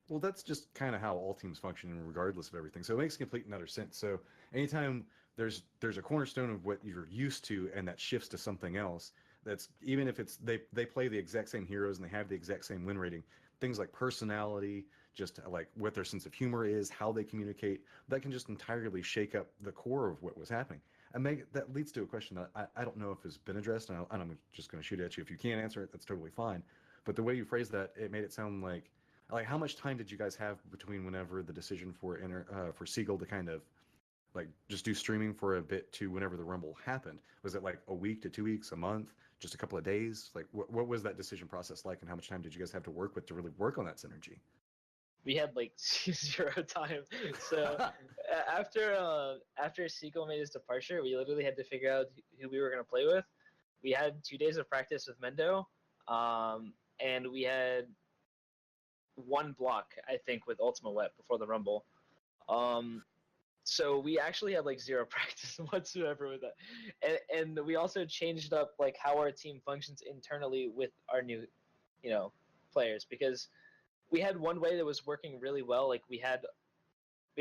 Well, that's just kind of how all teams function, regardless of everything. So it makes complete and utter sense. So anytime there's a cornerstone of what you're used to, and that shifts to something else, that's even if it's they play the exact same heroes and they have the exact same win rating, things like personality, just like what their sense of humor is, how they communicate, that can just entirely shake up the core of what was happening. And that leads to a question that I don't know if has been addressed, and I'm just going to shoot at you. If you can't answer it, that's totally fine. But the way you phrased that, it made it sound like how much time did you guys have between whenever the decision for Siegel to kind of like just do streaming for a bit to whenever the Rumble happened? Was it like a week to 2 weeks, a month, just a couple of days? Like what was that decision process like, and how much time did you guys have to work with to really work on that synergy? We had like zero time. So after Seagull made his departure, we literally had to figure out who we were gonna play with. We had 2 days of practice with Mendo, and we had one block, I think, with Ultima Wet before the Rumble. So we actually had like zero practice whatsoever with that, and we also changed up like how our team functions internally with our new, players because we had one way that was working really well. Like we had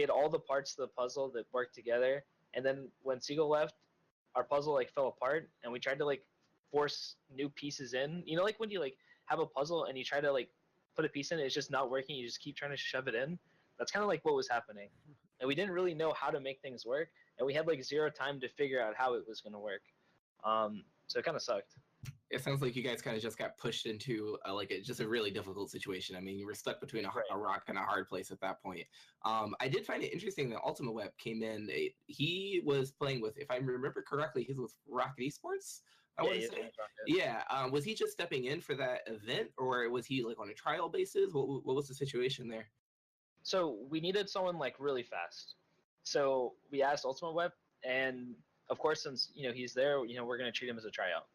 all the parts of the puzzle that worked together, and then when Siegel left, our puzzle like fell apart, and we tried to like force new pieces in. You know, like when you like have a puzzle and you try to like put a piece in, it's just not working. You just keep trying to shove it in. That's kind of like what was happening, and we didn't really know how to make things work, and we had like zero time to figure out how it was going to work. So it kind of sucked. It sounds like you guys kind of just got pushed into just a really difficult situation. I mean, you were stuck between Right. a rock and a hard place at that point. I did find it interesting that Ultima Web came in. He was playing with, if I remember correctly, he was with Rocket Esports. I want to say, yeah. Was he just stepping in for that event, or was he like on a trial basis? What was the situation there? So we needed someone like really fast. So we asked Ultima Web, and of course, since he's there, we're gonna treat him as a tryout.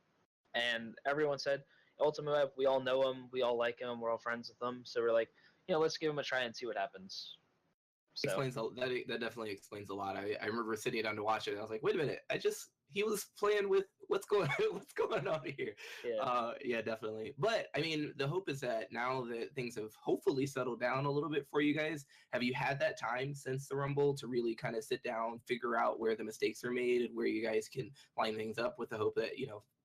And everyone said, Ultima Web, we all know him, we all like him, we're all friends with him. So we're like, let's give him a try and see what happens. So That definitely explains a lot. I remember sitting down to watch it, and I was like, wait a minute, he was playing with what's going on here. Yeah, definitely. But I mean, the hope is that now that things have hopefully settled down a little bit for you guys, have you had that time since the Rumble to really kind of sit down, figure out where the mistakes are made and where you guys can line things up, with the hope that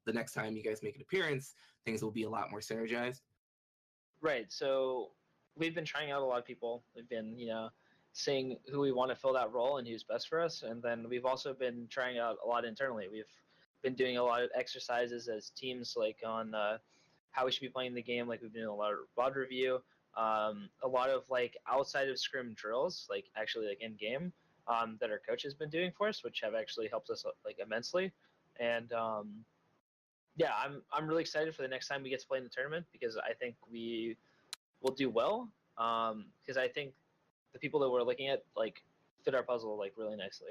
the next time you guys make an appearance, things will be a lot more synergized? Right. So we've been trying out a lot of people. We've been, seeing who we want to fill that role and who's best for us. And then we've also been trying out a lot internally. We've been doing a lot of exercises as teams, like on how we should be playing the game. Like we've been doing a lot of VOD review. a lot of like outside of scrim drills, like actually like in game, that our coach has been doing for us, which have actually helped us like immensely. And yeah, I'm really excited for the next time we get to play in the tournament because I think we will do well. Because I think the people that we're looking at like fit our puzzle like really nicely.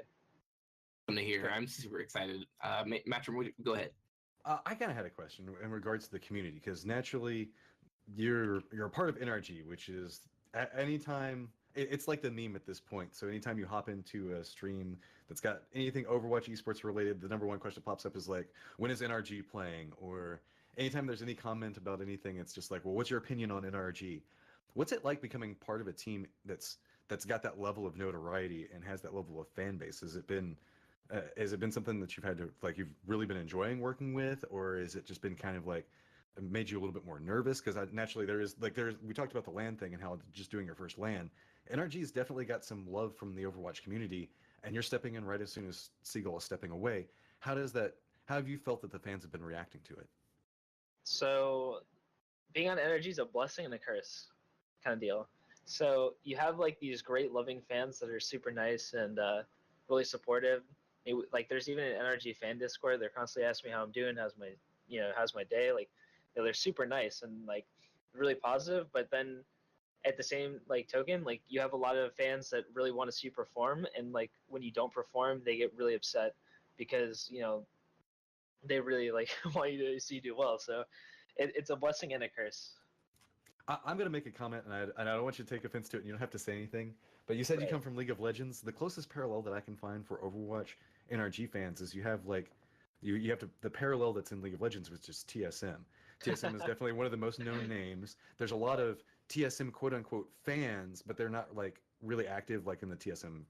To hear. I'm super excited. Matchroom, go ahead. I kind of had a question in regards to the community because naturally, you're a part of NRG, which is at any time it's like the meme at this point. So anytime you hop into a stream that's got anything Overwatch esports related, the number one question that pops up is like, when is NRG playing? Or anytime there's any comment about anything, it's just like, well, what's your opinion on NRG? What's it like becoming part of a team that's got that level of notoriety and has that level of fan base? Has it been something that you've had to like you've really been enjoying working with, or has it just been kind of like made you a little bit more nervous? Because naturally there's we talked about the LAN thing and how just doing your first LAN, NRG's definitely got some love from the Overwatch community, and you're stepping in right as soon as Seagull is stepping away. How have you felt that the fans have been reacting to it? So being on energy is a blessing and a curse kind of deal. So you have like these great loving fans that are super nice and really supportive. Like there's even an energy fan Discord. They're constantly asking me how I'm doing, how's my day. Like they're super nice and like really positive. But then at the same like token, like you have a lot of fans that really want to see you perform, and like when you don't perform, they get really upset because they really like want you to see you do well. So it's a blessing and a curse. I'm going to make a comment, and I don't want you to take offense to it, and you don't have to say anything. But you said you Right. come from League of Legends. The closest parallel that I can find for Overwatch NRG fans is you have like you have to the parallel that's in League of Legends, which is TSM. TSM is definitely one of the most known names. There's a lot of TSM quote unquote fans, but they're not like really active like in the TSM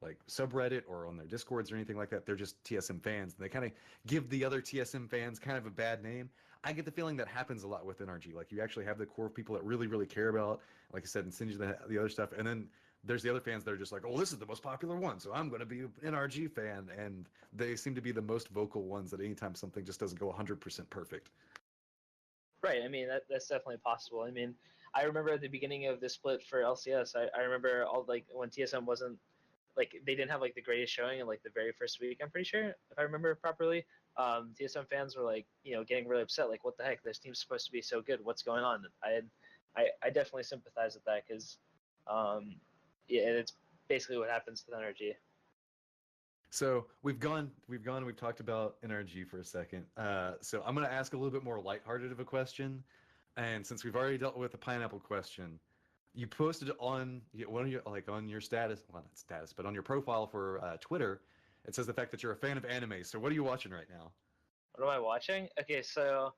like subreddit or on their discords or anything like that. They're just TSM fans, and they kind of give the other TSM fans kind of a bad name. I get the feeling that happens a lot with NRG. Like you actually have the core of people that really, really care about, like I said, and send you the other stuff, and then there's the other fans that are just like, oh, this is the most popular one, so I'm going to be an NRG fan, and they seem to be the most vocal ones at any time something just doesn't go 100% perfect. Right. I mean, that's definitely possible. I mean, I remember at the beginning of the split for LCS, I remember all like when TSM wasn't like they didn't have like the greatest showing in like the very first week. I'm pretty sure if I remember properly. TSM fans were like getting really upset. Like, what the heck? This team's supposed to be so good. What's going on? I definitely sympathize with that because yeah, it's basically what happens to the energy. So we've talked about NRG for a second. So I'm going to ask a little bit more lighthearted of a question. And since we've already dealt with the pineapple question, you posted on one of your like on your status, well not status, but on your profile for Twitter, it says the fact that you're a fan of anime. So what are you watching right now? What am I watching? Okay, so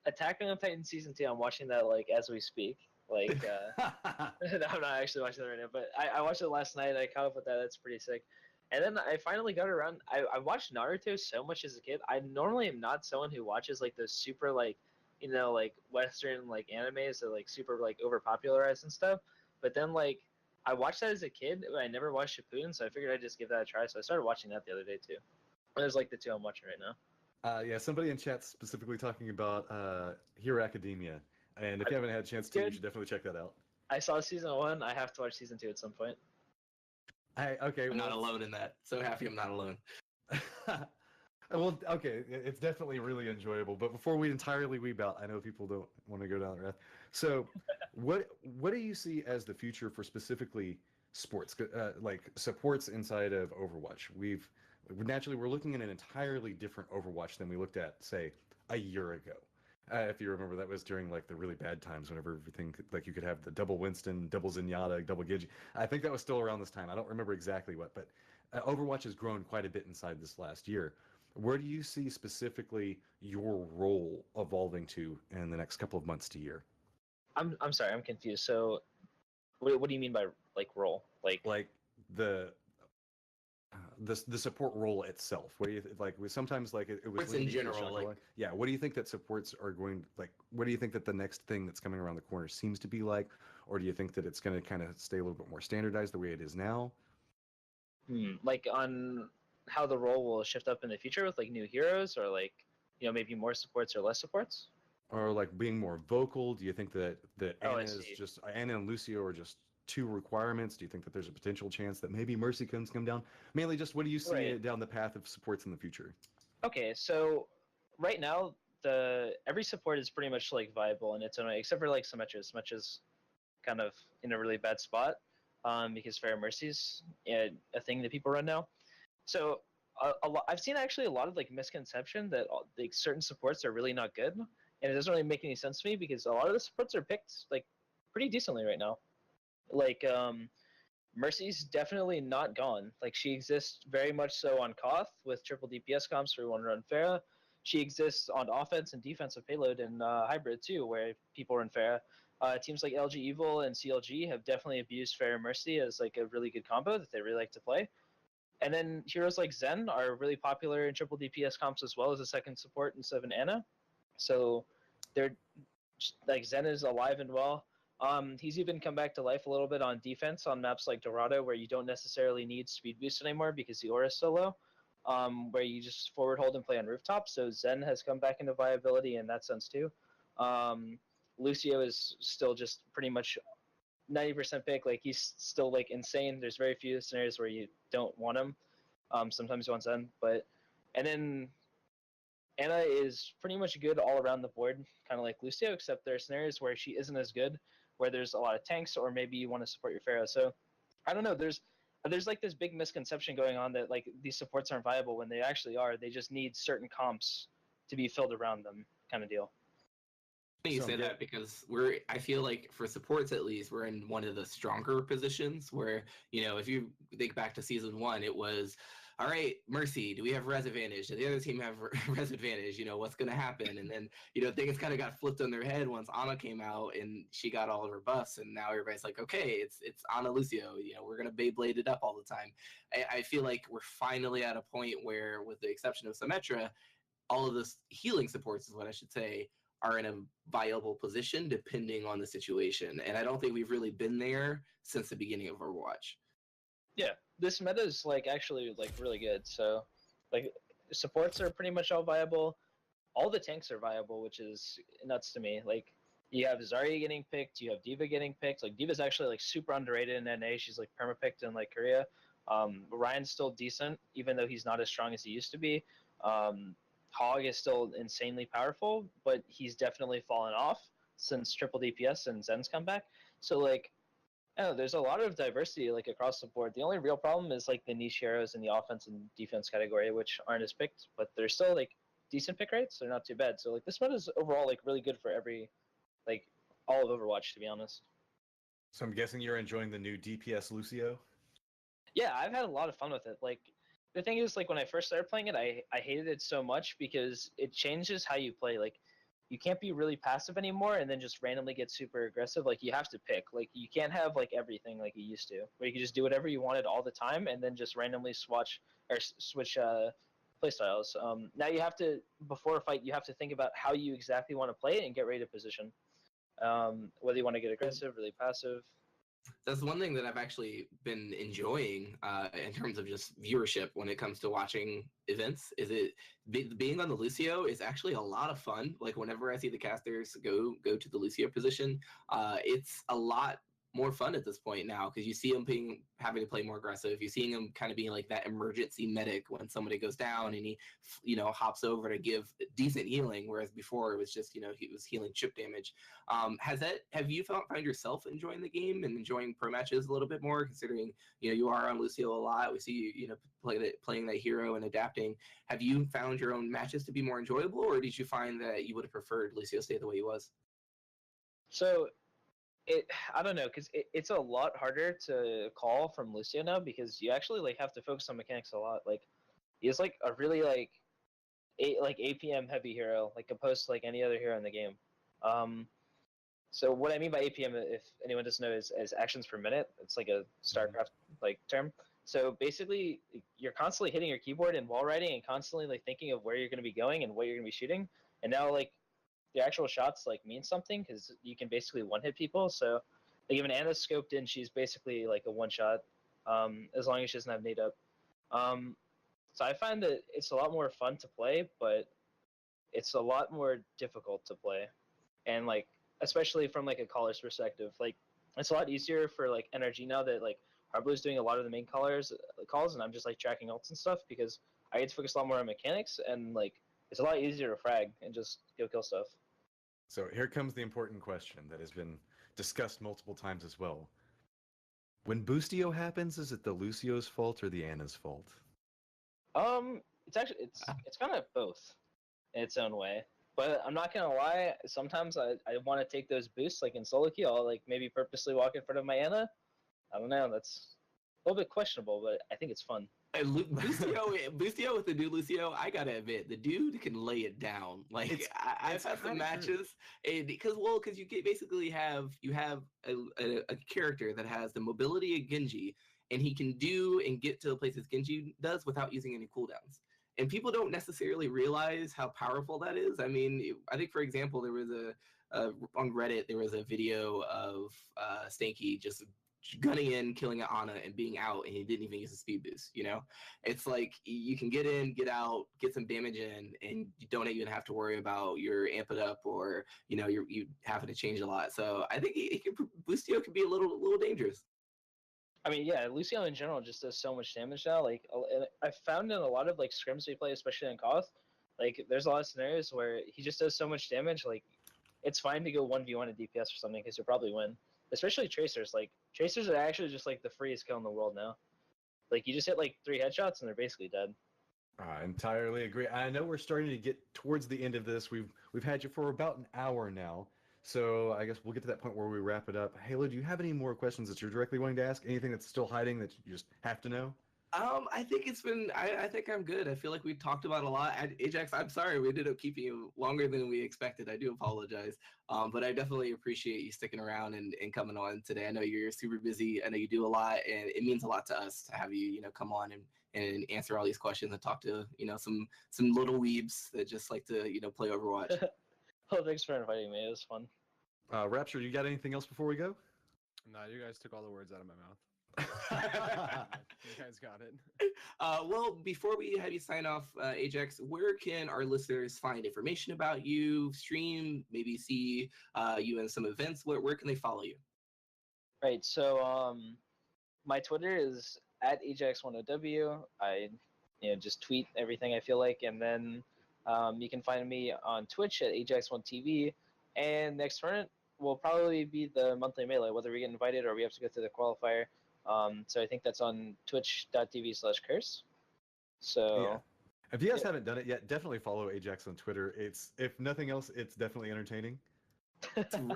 Attack on Titan season 2. I'm watching that like as we speak. Like, I'm not actually watching that right now, but I watched it last night. I caught up with that. That's pretty sick. And then I finally got around. I watched Naruto so much as a kid. I normally am not someone who watches like those super like like Western like animes that like super like overpopularized and stuff. But then like I watched that as a kid, but I never watched Shippuden, so I figured I'd just give that a try. So I started watching that the other day too. There's like the two I'm watching right now. Yeah, somebody in chat specifically talking about Hero Academia, and if you haven't had a chance to, you should definitely check that out. I saw season 1. I have to watch season 2 at some point. I'm not alone in that. So happy I'm not alone. Well, okay, it's definitely really enjoyable. But before we entirely weeb out, I know people don't want to go down the path. So, what do you see as the future for specifically sports, like supports inside of Overwatch? We're looking at an entirely different Overwatch than we looked at, say, a year ago. If you remember, that was during like the really bad times whenever everything like you could have the double Winston, double Zenyatta, double Gigi. I think that was still around this time. I don't remember exactly what, but Overwatch has grown quite a bit inside this last year. Where do you see specifically your role evolving to in the next couple of months to year? I'm sorry, I'm confused. So, what do you mean by like role? Like the the support role itself. What do you like? Sometimes like it was in general, like yeah. What do you think that supports are going like? What do you think that the next thing that's coming around the corner seems to be like, or do you think that it's going to kind of stay a little bit more standardized the way it is now? Like on how the role will shift up in the future with like new heroes or like maybe more supports or less supports. are like being more vocal? Do you think that Oh, I Anna is see. just Anna and Lucio are just two requirements? Do you think that there's a potential chance that maybe Mercy comes come down? Mainly, just what do you see Right. down the path of supports in the future? Okay, so right now the every support is pretty much like viable in its own way, except for like Symmetra's. Symmetra's kind of in a really bad spot because Fair Mercy's a thing that people run now. So I've seen actually a lot of like misconception that like certain supports are really not good, and it doesn't really make any sense to me because a lot of the supports are picked like pretty decently right now. Like Mercy's definitely not gone. Like she exists very much so on Koth with triple DPS comps for one run Pharah. She exists on offense and defensive payload and hybrid too, where people run Pharah. Teams like LG Evil and CLG have definitely abused Pharah Mercy as like a really good combo that they really like to play. And then heroes like Zen are really popular in triple DPS comps as well as a second support instead of an Ana. So they're like Zen is alive and well. He's even come back to life a little bit on defense on maps like Dorado, where you don't necessarily need speed boost anymore because the aura is so low. Where you just forward hold and play on rooftops. So Zen has come back into viability in that sense too. Lucio is still just pretty much 90% pick. Like he's still like insane. There's very few scenarios where you don't want him. Sometimes you want Zen, but and then Anna is pretty much good all around the board, kind of like Lucio, except there are scenarios where she isn't as good, where there's a lot of tanks, or maybe you want to support your Pharaoh. So I don't know. There's like this big misconception going on that like these supports aren't viable when they actually are. They just need certain comps to be filled around them, kind of deal. You So say that because I feel like for supports at least, we're in one of the stronger positions where, if you think back to season one, it was, all right, Mercy, do we have res advantage? Does the other team have res advantage? What's going to happen? And then, things kind of got flipped on their head once Ana came out and she got all of her buffs. And now everybody's like, okay, it's Ana Lucio, we're going to Beyblade it up all the time. I feel like we're finally at a point where, with the exception of Symmetra, all of this healing supports is what I should say, are in a viable position depending on the situation. And I don't think we've really been there since the beginning of Overwatch. Yeah, this meta is like actually like really good. So like supports are pretty much all viable. All the tanks are viable, which is nuts to me. Like you have Zarya getting picked, you have Diva getting picked. Like Diva's actually like super underrated in NA. She's like perma picked in like Korea. Ryan's still decent, even though he's not as strong as he used to be. Hog is still insanely powerful, but he's definitely fallen off since triple DPS and Zen's come back. So like, I don't know, there's a lot of diversity like across the board. The only real problem is like the niche heroes in the offense and defense category, which aren't as picked, but they're still like decent pick rates. They're not too bad. So like this meta is overall like really good for every like all of Overwatch, to be honest. So I'm guessing you're enjoying the new DPS Lucio. Yeah, I've had a lot of fun with it. Like the thing is, like when I first started playing it, I hated it so much because it changes how you play. Like you can't be really passive anymore and then just randomly get super aggressive. Like you have to pick. Like you can't have like everything like you used to, where you can just do whatever you wanted all the time and then just randomly switch playstyles. Now you have to, before a fight, you have to think about how you exactly want to play it and get ready to position. Whether you want to get aggressive, really passive. That's one thing that I've actually been enjoying in terms of just viewership when it comes to watching events. Is it being on the Lucio is actually a lot of fun. Like whenever I see the casters go to the Lucio position, it's a lot more fun at this point now because you see them having to play more aggressive. You're seeing him kind of being like that emergency medic when somebody goes down and he hops over to give decent healing, whereas before it was just he was healing chip damage. Have you found yourself enjoying the game and enjoying pro matches a little bit more, considering you are on Lucio a lot? We see you playing that hero and adapting. Have you found your own matches to be more enjoyable, or did you find that you would have preferred Lucio stay the way he was? So I don't know, because it's a lot harder to call from Lucio now because you actually like have to focus on mechanics a lot. Like he's like a really like APM heavy hero, like opposed to like any other hero in the game. So what I mean by APM, if anyone doesn't know, is actions per minute. It's like a StarCraft like term. So basically, you're constantly hitting your keyboard and wall riding, and constantly like thinking of where you're going to be going and what you're going to be shooting. And now like the actual shots like mean something because you can basically one hit people. So like even Anna's scoped in, she's basically like a one shot, as long as she doesn't have nade up. So I find that it's a lot more fun to play, but it's a lot more difficult to play. and like especially from like a caller's perspective, like it's a lot easier for like NRG now that like Harblue's doing a lot of the main calls, and I'm just like tracking ults and stuff because I get to focus a lot more on mechanics, and like it's a lot easier to frag and just go kill stuff. So here comes the important question that has been discussed multiple times as well. When Boostio happens, is it the Lucio's fault or the Anna's fault? It's actually it's kind of both in its own way. But I'm not gonna lie. Sometimes I want to take those boosts, like in solo queue. I'll like maybe purposely walk in front of my Anna. I don't know. That's a little bit questionable, but I think it's fun. And Bustio with the new Lucio, I gotta admit, the dude can lay it down. Like I've had some matches, and because you basically have a character that has the mobility of Genji, and he can do and get to the places Genji does without using any cooldowns. And people don't necessarily realize how powerful that is. I mean, I think for example, there was on Reddit there was a video of Stanky just gunning in, killing an Ana, and being out, and he didn't even use a speed boost. You know, it's like you can get in, get out, get some damage in, and you don't even have to worry about your amp it up or you having to change a lot. So I think Boostio can be a little dangerous. I mean, yeah, Lucio in general just does so much damage now. Like I've found in a lot of like scrims we play, especially in Koth, like there's a lot of scenarios where he just does so much damage. Like it's fine to go 1v1 at DPS or something because you'll probably win. Especially Tracers. Like Tracers are actually just like the freest kill in the world now. Like you just hit like 3 headshots and they're basically dead. I entirely agree. I know we're starting to get towards the end of this. We've had you for about an hour now, so I guess we'll get to that point where we wrap it up. Halo, do you have any more questions that you're directly wanting to ask? Anything that's still hiding that you just have to know? I think it's been. I think I'm good. I feel like we talked about a lot. Ajax, I'm sorry we ended up keeping you longer than we expected. I do apologize. But I definitely appreciate you sticking around and coming on today. I know you're super busy. I know you do a lot, and it means a lot to us to have you, come on and answer all these questions and talk to, some little weebs that just like to, play Overwatch. Oh, thanks for inviting me. It was fun. Rapture, you got anything else before we go? Nah, you guys took all the words out of my mouth. You guys got it. Well, before we have you sign off, Ajax, where can our listeners find information about you, stream, maybe see you in some events? Where can they follow you? Right. So my Twitter is at Ajax10W. I just tweet everything I feel like, and then you can find me on Twitch at Ajax1TV. And next tournament will probably be the monthly melee, whether we get invited or we have to go through the qualifier. So I think that's on twitch.tv/curse. So yeah. If you guys haven't done it yet, definitely follow Ajax on Twitter. It's, if nothing else, it's definitely entertaining.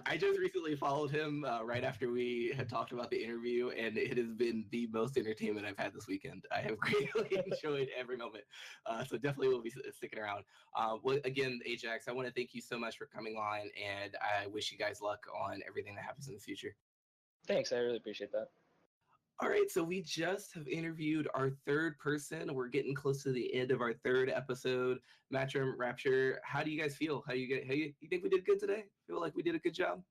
I just recently followed him right after we had talked about the interview, and it has been the most entertainment I've had this weekend. I have greatly enjoyed every moment. So definitely will be sticking around. Well, again, Ajax, I want to thank you so much for coming on, and I wish you guys luck on everything that happens in the future. Thanks. I really appreciate that. All right, so we just have interviewed our third person. We're getting close to the end of our third episode. Matchroom Rapture, how do you guys feel? You think we did good today? Feel like we did a good job?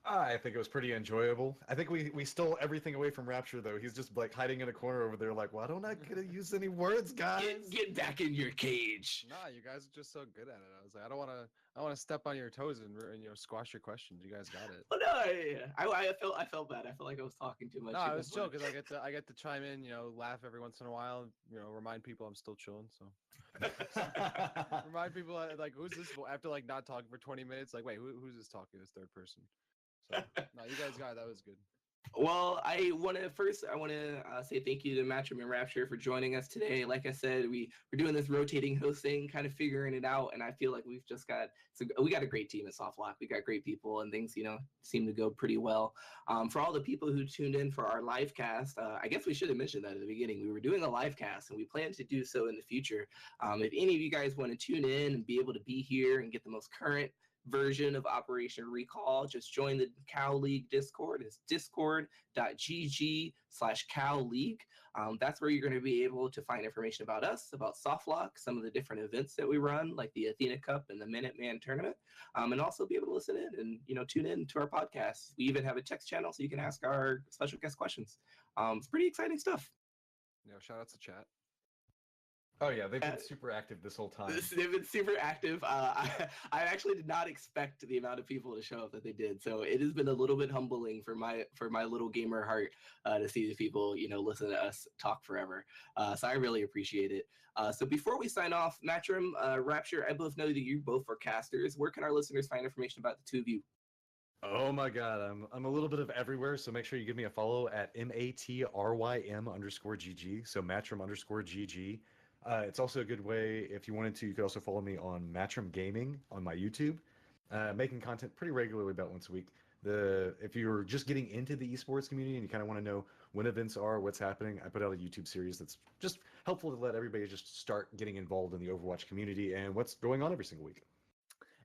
I think it was pretty enjoyable. I think we stole everything away from Rapture, though. He's just like hiding in a corner over there, like, why don't I get to use any words, guys? Get back in your cage. Nah, you guys are just so good at it. I was like, I don't want to step on your toes and squash your questions. You guys got it. Well, no, I felt bad. I felt like I was talking too much. No, I was chill because I get to chime in, laugh every once in a while, remind people I'm still chilling. So remind people like, who's this? After like not talking for 20 minutes, like, wait, who's this talking? This third person. So no, you guys got it. That was good. Well, I want to say thank you to Matchroom and Rapture for joining us today. Like I said, we're doing this rotating hosting, kind of figuring it out, and I feel like we got a great team at SoftLock. We got great people, and things seem to go pretty well. For all the people who tuned in for our live cast, I guess we should have mentioned that at the beginning. We were doing a live cast, and we plan to do so in the future. If any of you guys want to tune in and be able to be here and get the most current version of Operation Recall, just join the Cal League Discord. It's discord.gg/Cal League. That's where you're going to be able to find information about us, about SoftLock, some of the different events that we run, like the Athena Cup and the Minuteman Tournament, and also be able to listen in and tune in to our podcast. We even have a text channel so you can ask our special guest questions. It's pretty exciting stuff. Shout out to chat. Oh yeah, they've Uh, been super active this whole time. They've been super active. I actually did not expect the amount of people to show up that they did. So it has been a little bit humbling for my little gamer heart to see these people, listen to us talk forever. So I really appreciate it. So before we sign off, Matrim, Rapture, I both know that you both are casters. Where can our listeners find information about the two of you? Oh my god, I'm a little bit of everywhere, so make sure you give me a follow at MATRYM_GG, so Matrim_GG. It's also a good way, if you wanted to, you could also follow me on Matrim Gaming on my YouTube, making content pretty regularly about once a week. If you're just getting into the esports community and you kind of want to know when events are, what's happening, I put out a YouTube series that's just helpful to let everybody just start getting involved in the Overwatch community and what's going on every single week.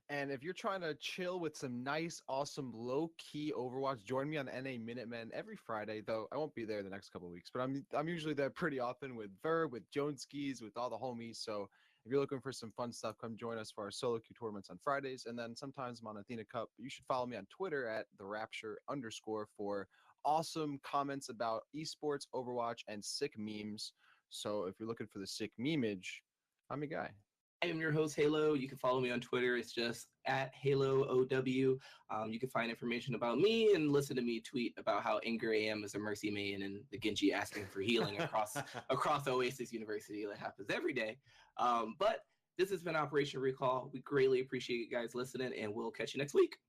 And if you're trying to chill with some nice, awesome, low-key Overwatch, join me on NA Minutemen every Friday. Though I won't be there the next couple of weeks, but I'm usually there pretty often with Verb, with Joneskies, with all the homies. So if you're looking for some fun stuff, come join us for our solo queue tournaments on Fridays. And then sometimes I'm on Athena Cup. You should follow me on Twitter at @therapture_ for awesome comments about esports, Overwatch, and sick memes. So if you're looking for the sick memeage, I'm your guy. I am your host, Halo. You can follow me on Twitter. It's just at HaloOW. You can find information about me and listen to me tweet about how angry I am as a Mercy main and the Genji asking for healing across Oasis University. That happens every day. But this has been Operation Recall. We greatly appreciate you guys listening, and we'll catch you next week.